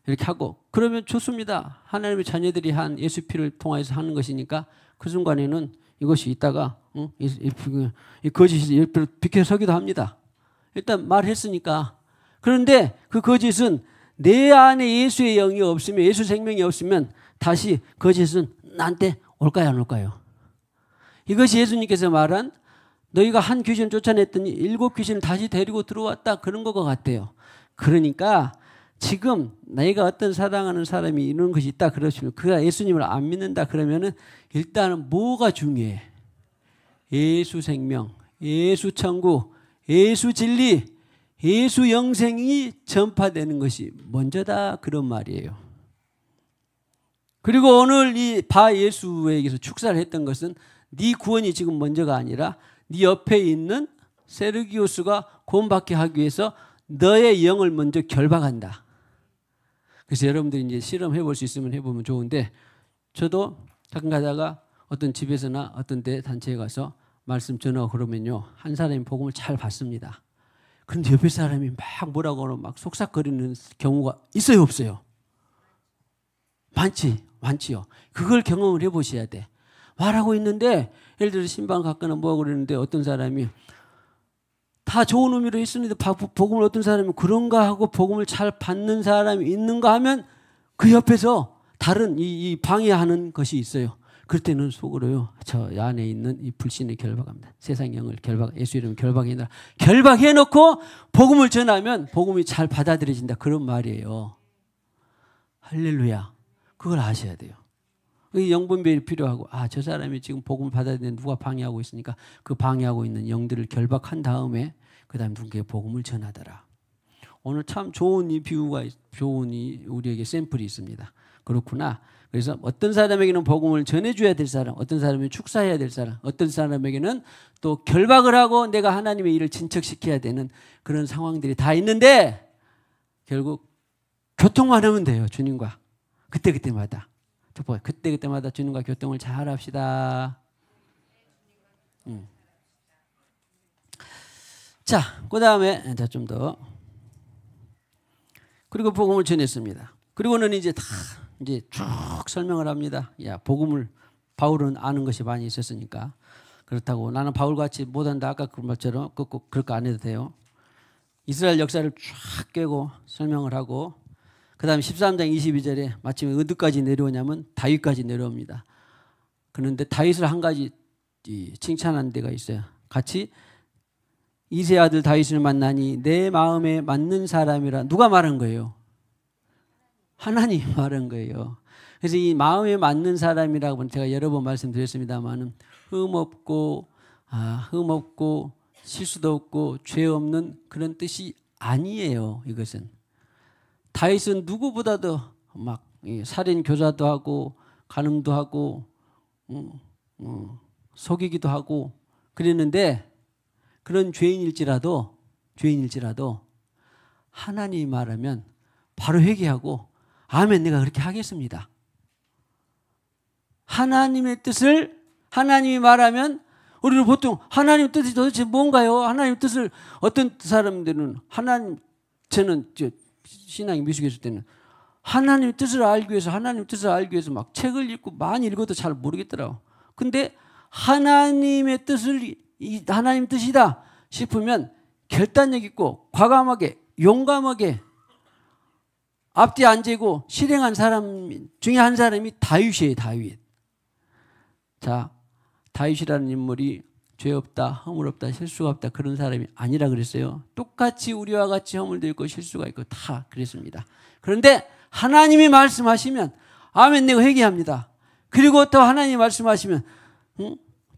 이렇게 하고 그러면 좋습니다. 하나님의 자녀들이 한 예수 피를 통해서 하는 것이니까 그 순간에는 이것이 있다가 이 거짓이 옆으로 비켜서기도 합니다. 일단 말했으니까. 그런데 그 거짓은 내 안에 예수의 영이 없으면 예수 생명이 없으면 다시 거짓은 나한테 올까요 안 올까요? 이것이 예수님께서 말한 너희가 한 귀신 쫓아냈더니 7 귀신을 다시 데리고 들어왔다 그런 것 같아요. 그러니까 지금 내가 어떤 사랑하는 사람이 이런 것이 있다 그러시면 그가 예수님을 안 믿는다 그러면은 일단은 뭐가 중요해? 예수 생명, 예수 천국, 예수 진리, 예수 영생이 전파되는 것이 먼저다 그런 말이에요. 그리고 오늘 이 바 예수에게서 축사를 했던 것은 네 구원이 지금 먼저가 아니라 네 옆에 있는 세르기오스가 구원받게 하기 위해서 너의 영을 먼저 결박한다. 그래서 여러분들이 이제 실험해 볼 수 있으면 해보면 좋은데 저도 가끔 가다가 어떤 집에서나 어떤 데 단체에 가서 말씀 전하고 그러면요 한 사람이 복음을 잘 받습니다. 그런데 옆에 사람이 막 뭐라고 하면 막 속삭거리는 경우가 있어요 없어요? 많지요. 그걸 경험을 해보셔야 돼. 말하고 있는데 예를 들어 신방 갖거나 뭐하고 그러는데 어떤 사람이 다 좋은 의미로 했었는데 복음을 어떤 사람이 그런가 하고 복음을 잘 받는 사람이 있는가 하면 그 옆에서 다른 이 방해하는 것이 있어요. 그럴 때는 속으로요 저 안에 있는 이 불신을 결박합니다. 세상 영을 예수 이름을 결박해놔. 결박해놓고 복음을 전하면 복음이 잘 받아들여진다 그런 말이에요. 할렐루야. 그걸 아셔야 돼요. 영분별이 필요하고 저 사람이 지금 복음을 받아야 되는데 누가 방해하고 있으니까 그 방해하고 있는 영들을 결박한 다음에 그 다음에 누군가의 복음을 전하더라. 오늘 참 좋은 이 비유가 우리에게 샘플이 있습니다. 그렇구나. 그래서 어떤 사람에게는 복음을 전해줘야 될 사람, 어떤 사람은 축사해야 될 사람, 어떤 사람에게는 또 결박을 하고 내가 하나님의 일을 진척시켜야 되는 그런 상황들이 다 있는데 결국 교통만 하면 돼요. 주님과. 그때마다. 그때마다 주님과 교통을 잘 합시다. 자, 그 다음에 좀 더. 그리고 복음을 전했습니다. 그리고는 이제 쭉 설명을 합니다. 복음을 바울은 아는 것이 많이 있었으니까 그렇다고 나는 바울같이 못한다 아까 그 말처럼 꼭 그렇게 안 해도 돼요. 이스라엘 역사를 쫙 깨고 설명을 하고 그 다음에 13장 22절에 마침 어디까지 내려오냐면 다윗까지 내려옵니다. 그런데 다윗을 한 가지 칭찬한 데가 있어요. 같이 이세 아들 다윗을 만나니 내 마음에 맞는 사람이라. 누가 말한 거예요? 하나님이 말한 거예요. 그래서 이 마음에 맞는 사람이라고 제가 여러 번 말씀드렸습니다만 흠없고 실수도 없고 죄 없는 그런 뜻이 아니에요. 이것은 다윗은 누구보다도 막 살인 교사도 하고 간음도 하고 속이기도 하고 그랬는데 그런 죄인일지라도 하나님이 말하면 바로 회개하고 아멘 내가 그렇게 하겠습니다. 하나님의 뜻을 하나님이 말하면 우리는 보통 하나님 뜻이 도대체 뭔가요? 하나님 뜻을 어떤 사람들은 저는 신앙이 미숙했을 때는 하나님의 뜻을 알기 위해서 하나님의 뜻을 알기 위해서 막 책을 읽고 많이 읽어도 잘 모르겠더라고. 근데 하나님의 뜻을 하나님 뜻이다 싶으면 결단력 있고 과감하게 용감하게 앞뒤 안 재고 실행한 사람 중에 한 사람이 다윗이에요. 다윗. 자, 다윗이라는 인물이 죄 없다, 허물 없다, 실수가 없다 그런 사람이 아니라 그랬어요. 똑같이 우리와 같이 허물도 있고 실수가 있고 다 그랬습니다. 그런데 하나님이 말씀하시면 아멘 내가 회개합니다. 그리고 또 하나님이 말씀하시면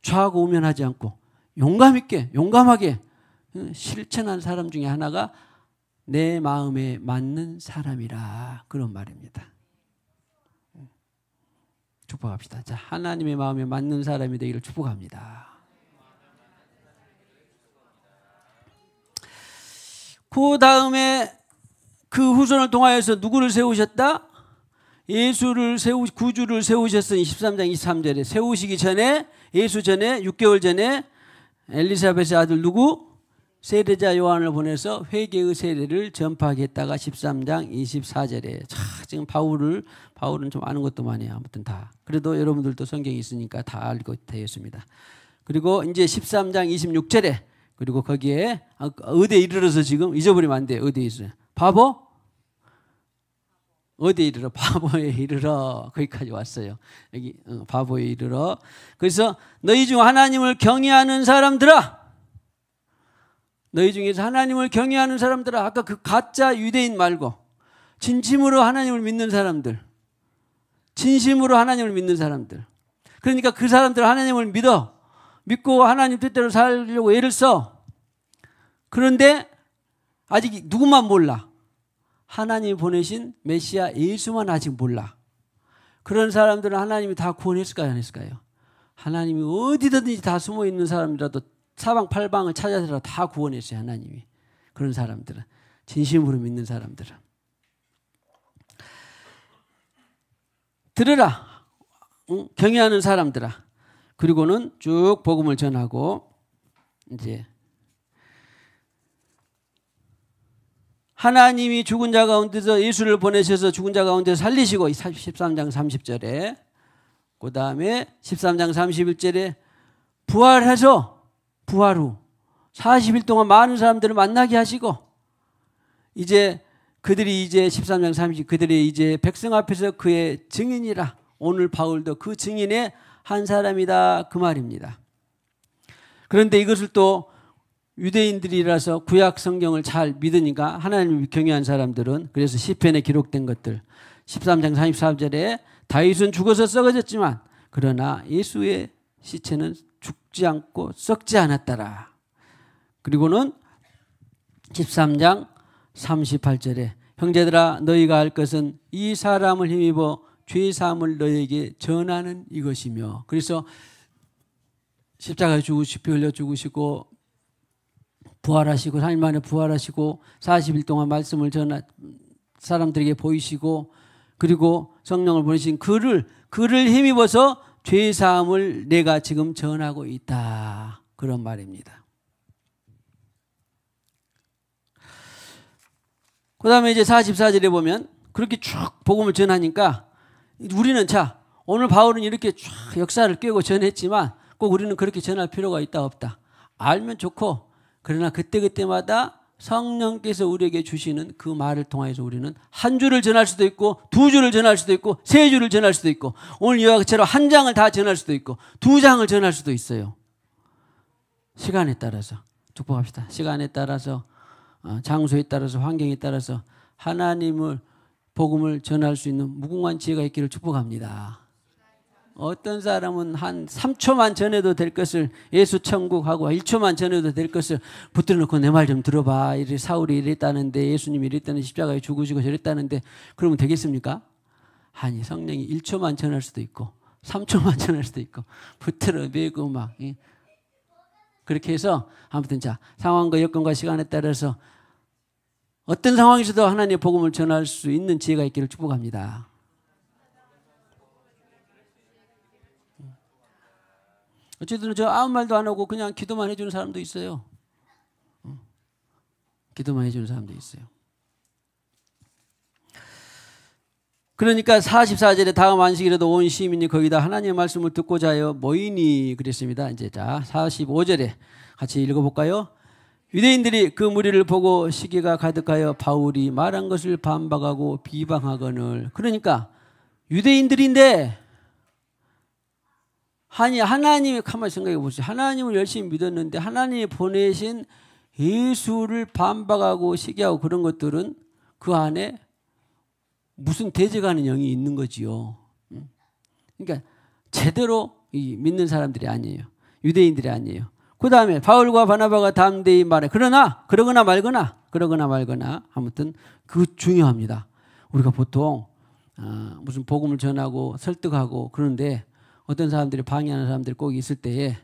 좌하고 우면하지 않고 용감 있게 용감하게 실천한 사람 중에 하나가 내 마음에 맞는 사람이라 그런 말입니다. 축복합시다. 자, 하나님의 마음에 맞는 사람이 되기를 축복합니다. 그 다음에 그 후손을 통하여서 누구를 세우셨다? 예수를 구주를 세우셨으니 13장 23절에 세우시기 전에 예수 전에 6개월 전에 엘리사벳의 아들 누구? 세례자 요한을 보내서 회개의 세례를 전파하겠다가 13장 24절에 자, 지금 바울은 좀 아는 것도 많아요. 아무튼 다. 그래도 여러분들도 성경이 있으니까 다 알고 되었습니다. 그리고 이제 13장 26절에 그리고 거기에 어디에 이르러서 지금 잊어버리면 안 돼요. 어디에 있어요? 바보? 어디에 이르러? 바보에 이르러. 거기까지 왔어요. 여기 바보에 이르러. 그래서 너희 중 하나님을 경외하는 사람들아, 너희 중에서 하나님을 경외하는 사람들아, 아까 그 가짜 유대인 말고 진심으로 하나님을 믿는 사람들, 진심으로 하나님을 믿는 사람들. 그러니까 그 사람들 하나님을 믿고 하나님 뜻대로 살려고 애를 써. 그런데 아직 누구만 몰라? 하나님이 보내신 메시아 예수만 아직 몰라. 그런 사람들은 하나님이 다 구원했을까요? 안 했을까요? 하나님이 어디든지 다 숨어있는 사람이라도 사방팔방을 찾아서 다 구원했어요. 하나님이. 그런 사람들은. 진심으로 믿는 사람들은. 들으라. 경외하는 사람들아. 그리고는 쭉 복음을 전하고 이제 하나님이 죽은 자 가운데서 예수를 보내셔서 죽은 자 가운데서 살리시고 13장 30절에 그 다음에 13장 31절에 부활해서 부활 후 40일 동안 많은 사람들을 만나게 하시고 이제 그들이 이제 13장 30 그들이 이제 백성 앞에서 그의 증인이라 오늘 바울도 그 증인의 한 사람이다 그 말입니다. 그런데 이것을 또 유대인들이라서 구약 성경을 잘 믿으니까 하나님을 경외한 사람들은 그래서 시편에 기록된 것들 13장 34절에 다윗은 죽어서 썩어졌지만 그러나 예수의 시체는 죽지 않고 썩지 않았더라. 그리고는 13장 38절에 형제들아 너희가 할 것은 이 사람을 힘입어 죄사함을 너희에게 전하는 이것이며 그래서 십자가에 죽으시고 피 흘려 죽으시고 부활하시고 3일 만에 부활하시고 40일 동안 말씀을 사람들에게 보이시고 그리고 성령을 보내신 그를 힘입어서 죄사함을 내가 지금 전하고 있다. 그런 말입니다. 그 다음에 이제 44절에 보면 그렇게 쭉 복음을 전하니까 우리는 자 오늘 바울은 이렇게 쭉 역사를 꿰고 전했지만 꼭 우리는 그렇게 전할 필요가 있다 없다. 알면 좋고 그러나 그때그때마다 성령께서 우리에게 주시는 그 말을 통해서 우리는 한 줄을 전할 수도 있고 두 줄을 전할 수도 있고 세 줄을 전할 수도 있고 오늘 이와 같이처럼 한 장을 다 전할 수도 있고 두 장을 전할 수도 있어요. 시간에 따라서 축복합시다. 시간에 따라서 장소에 따라서 환경에 따라서 하나님을 복음을 전할 수 있는 무궁한 지혜가 있기를 축복합니다. 어떤 사람은 한 3초만 전해도 될 것을 예수 천국하고 1초만 전해도 될 것을 붙들어 놓고 내 말 좀 들어봐. 사울이 이랬다는데 예수님이 이랬다는 십자가에 죽으시고 저랬다는데 그러면 되겠습니까? 아니 성령이 1초만 전할 수도 있고 3초만 전할 수도 있고 붙들어 매고 막 그렇게 해서 아무튼 자 상황과 여건과 시간에 따라서 어떤 상황에서도 하나님의 복음을 전할 수 있는 지혜가 있기를 축복합니다. 어쨌든 저 아무 말도 안 하고 그냥 기도만 해주는 사람도 있어요. 기도만 해주는 사람도 있어요. 그러니까 44절에 다음 안식일에도 온 시민이 거기다 하나님의 말씀을 듣고자 하여 모이니 그랬습니다. 이제 자 45절에 같이 읽어볼까요? 유대인들이 그 무리를 보고 시기가 가득하여 바울이 말한 것을 반박하고 비방하거늘. 그러니까 유대인들인데 하나님이 가만히 생각해 보세요. 하나님을 열심히 믿었는데 하나님이 보내신 예수를 반박하고 시기하고 그런 것들은 그 안에 무슨 대적하는 영이 있는 거지요. 그러니까 제대로 믿는 사람들이 아니에요. 유대인들이 아니에요. 그 다음에 바울과 바나바가 담대히 말해. 그러거나 말거나 아무튼 그 중요합니다. 우리가 보통 무슨 복음을 전하고 설득하고 그런데 어떤 사람들이 방해하는 사람들이 꼭 있을 때에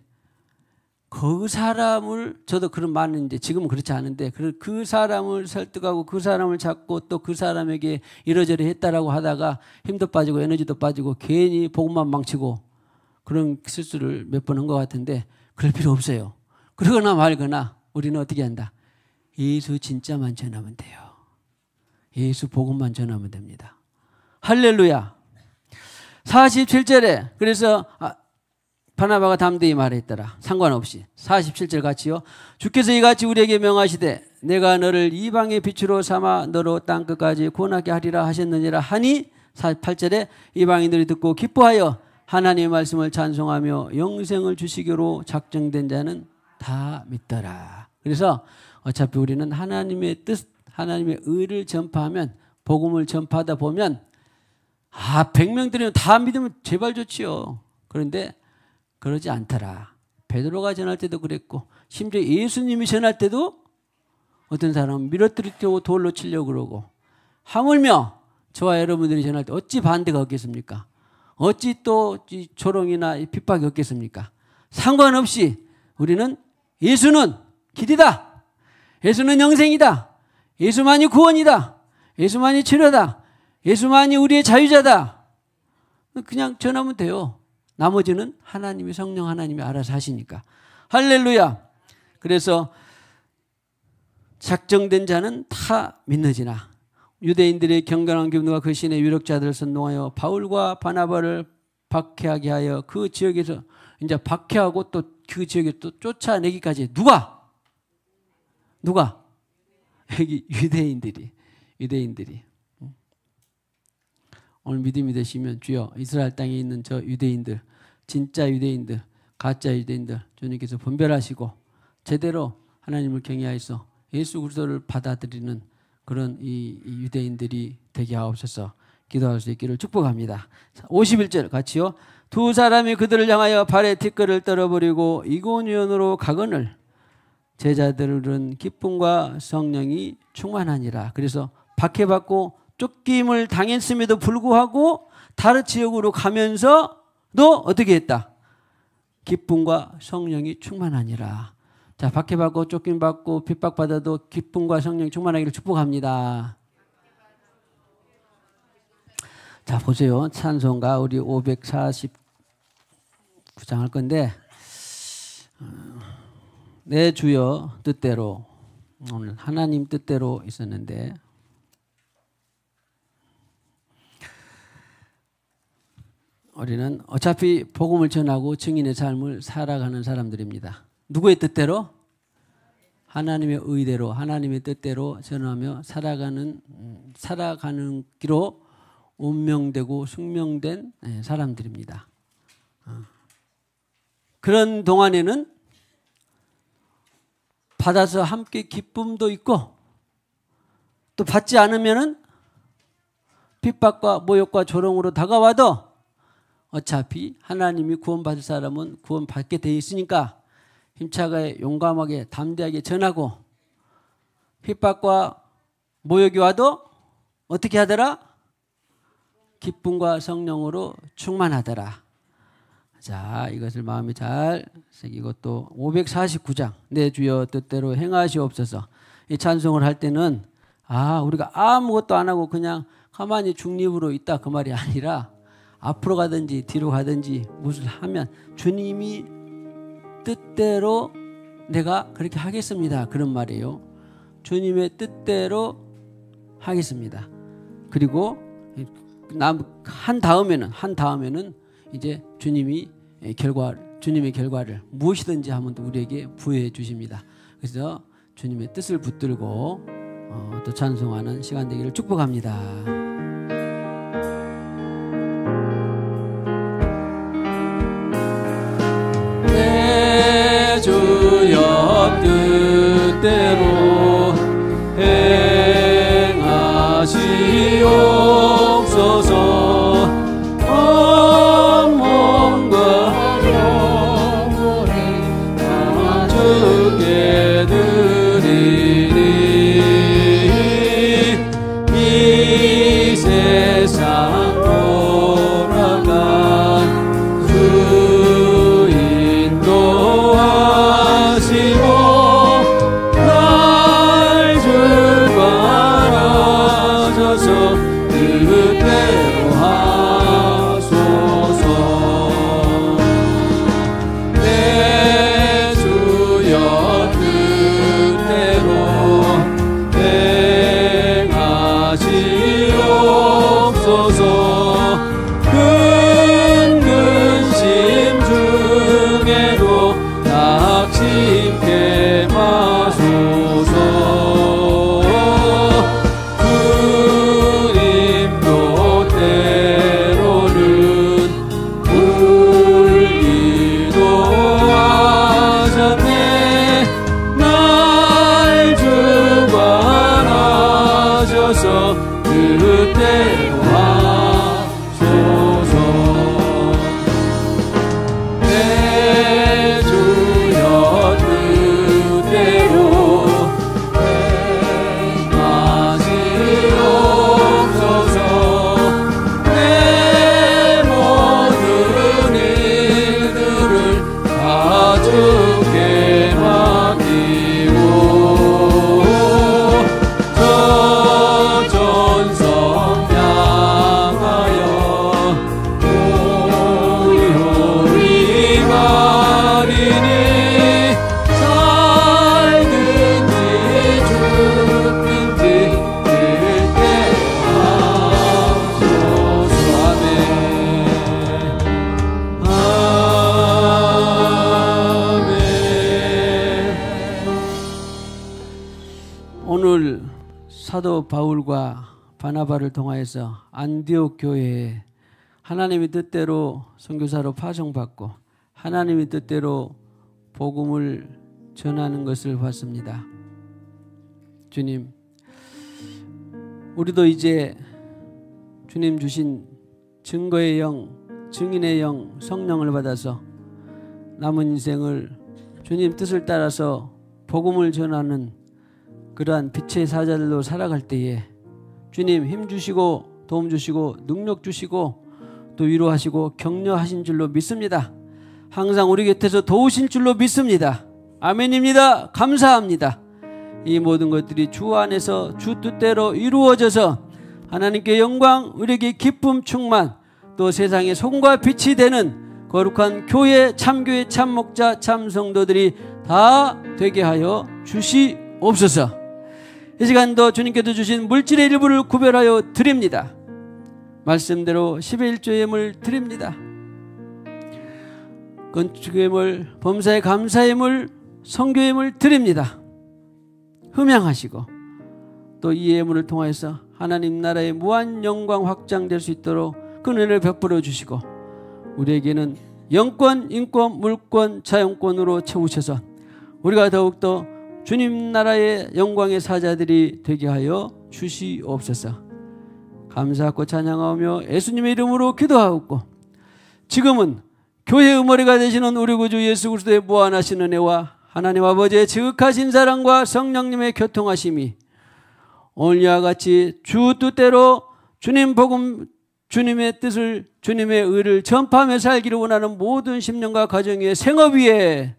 그 사람을 저도 그런 많은데 지금은 그렇지 않은데 그 사람을 설득하고 그 사람을 잡고 또 그 사람에게 이러저러 했다라고 하다가 힘도 빠지고 에너지도 빠지고 괜히 복음만 망치고 그런 실수를 몇 번 한 것 같은데 그럴 필요 없어요. 그러거나 말거나 우리는 어떻게 한다? 예수 진짜만 전하면 돼요. 예수 복음만 전하면 됩니다. 할렐루야. 47절에 그래서 바나바가 담대히 말했더라. 상관없이 47절 같이요. 주께서 이같이 우리에게 명하시되 내가 너를 이방의 빛으로 삼아 너로 땅끝까지 구원하게 하리라 하셨느니라 하니 48절에 이방인들이 듣고 기뻐하여 하나님의 말씀을 찬송하며 영생을 주시기로 작정된 자는 다 믿더라. 그래서 어차피 우리는 하나님의 뜻, 하나님의 의를 전파하면 복음을 전파하다 보면 100명들이면 다 믿으면 제발 좋지요. 그런데 그러지 않더라. 베드로가 전할 때도 그랬고 심지어 예수님이 전할 때도 어떤 사람은 밀어뜨리려고 돌로 치려고 그러고 하물며 저와 여러분들이 전할 때 어찌 반대가 없겠습니까? 어찌 또 조롱이나 핍박이 없겠습니까? 상관없이 우리는 예수는 길이다. 예수는 영생이다. 예수만이 구원이다. 예수만이 치료다. 예수만이 우리의 자유자다. 그냥 전하면 돼요. 나머지는 하나님이 성령 하나님이 알아서 하시니까. 할렐루야. 그래서 작정된 자는 다 믿느지나 유대인들의 경건한 기분과 그 신의 유력자들을 선동하여 바울과 바나바를 박해하게 하여 그 지역에서 이제 박해하고 또 그 지역에 또 쫓아내기까지 누가? 여기 유대인들이 오늘 믿음이 되시면 주여 이스라엘 땅에 있는 저 유대인들 진짜 유대인들 가짜 유대인들 주님께서 분별하시고 제대로 하나님을 경외하여서 예수 그리스도를 받아들이는 그런 이 유대인들이 되게 하옵소서. 기도할 수 있기를 축복합니다. 51절 같이요. 두 사람이 그들을 향하여 발에 티끌을 떨어버리고 이고니온으로 가거늘 제자들은 기쁨과 성령이 충만하니라. 그래서 박해받고 쫓김을 당했음에도 불구하고 다른 지역으로 가면서도 어떻게 했다? 기쁨과 성령이 충만하니라. 자, 박해받고 쫓김받고 핍박받아도 기쁨과 성령이 충만하기를 축복합니다. 자, 보세요. 찬송가 우리 549장 할 건데 내 주여 뜻대로 오늘 하나님 뜻대로 있었는데 우리는 어차피 복음을 전하고 증인의 삶을 살아가는 사람들입니다. 누구의 뜻대로? 하나님의 의대로 하나님의 뜻대로 전하며 살아가는 기로 운명되고 숙명된 사람들입니다. 그런 동안에는 받아서 함께 기쁨도 있고 또 받지 않으면은 핍박과 모욕과 조롱으로 다가와도 어차피 하나님이 구원받을 사람은 구원받게 돼 있으니까 힘차게 용감하게 담대하게 전하고 핍박과 모욕이 와도 어떻게 하더라? 기쁨과 성령으로 충만하더라. 자, 이것을 마음에 잘 새기고 또 549장 내 주여 뜻대로 행하시옵소서. 이 찬송을 할 때는 우리가 아무것도 안 하고 그냥 가만히 중립으로 있다 그 말이 아니라 앞으로 가든지 뒤로 가든지 무엇을 하면 주님이 뜻대로 내가 그렇게 하겠습니다. 그런 말이에요. 주님의 뜻대로 하겠습니다. 그리고 한 다음에는 이제 주님의 결과를 무엇이든지 하면 또 우리에게 부여해 주십니다. 그래서 주님의 뜻을 붙들고 또 찬송하는 시간 되기를 축복합니다. 내 주여 뜻대로 행하시옵소서. 온 몸과 영혼을 다 주께 드리니 이 세상 돌아간 주 인도하시고 날 주관하셔서 뜻대로 하소서. 내 주여 뜻대로 행하시옵소서. 근심 중에도 낙심케 마소서. 주님도 때로는 울기도 하셨네. 날 주관하셔서 뜻대로 하소서. 내 주여 뜻대로 행하시옵소서. 내 모든 일들을 다 주께 맡기고 저 전성 향하여 오리오리 가리니 살든지 죽든지 뜻대로 하소서. 아멘. 오늘 사도 바울과 바나바를 통하여서 안디옥 교회에 하나님의 뜻대로 선교사로 파송받고 하나님의 뜻대로 복음을 전하는 것을 봤습니다. 주님, 우리도 이제 주님 주신 증거의 영, 증인의 영, 성령을 받아서 남은 인생을 주님 뜻을 따라서 복음을 전하는 그러한 빛의 사자들로 살아갈 때에 주님 힘 주시고 도움 주시고 능력 주시고 또 위로하시고 격려하신 줄로 믿습니다. 항상 우리 곁에서 도우신 줄로 믿습니다. 아멘입니다. 감사합니다. 이 모든 것들이 주 안에서 주 뜻대로 이루어져서 하나님께 영광, 우리에게 기쁨 충만, 또 세상의 손과 빛이 되는 거룩한 교회, 참교회, 참목자, 참성도들이 다 되게 하여 주시옵소서. 이 시간도 주님께서 주신 물질의 일부를 구별하여 드립니다. 말씀대로 10의 1조의 예물 드립니다. 건축의 예물, 범사의 감사의 예물, 선교의 예물 드립니다. 흠양하시고 또 이 예물을 통해서 하나님 나라의 무한 영광 확장될 수 있도록 그 은혜를 베풀어 주시고 우리에게는 영권, 인권, 물권, 자연권으로 채우셔서 우리가 더욱더 주님 나라의 영광의 사자들이 되게 하여 주시옵소서. 감사하고 찬양하며 예수님의 이름으로 기도하옵고 지금은 교회의 머리가 되시는 우리 구주 예수 그리스도의 무한하신 은혜와 하나님 아버지의 지극하신 사랑과 성령님의 교통하심이 오늘 이와 같이 주 뜻대로 주님 복음, 주님의 뜻을, 주님의 의를 전파하며 살기를 원하는 모든 심령과 가정 위에 생업 위에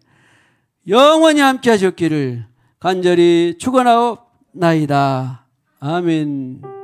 영원히 함께 하셨기를 간절히 축원하옵나이다. 아멘.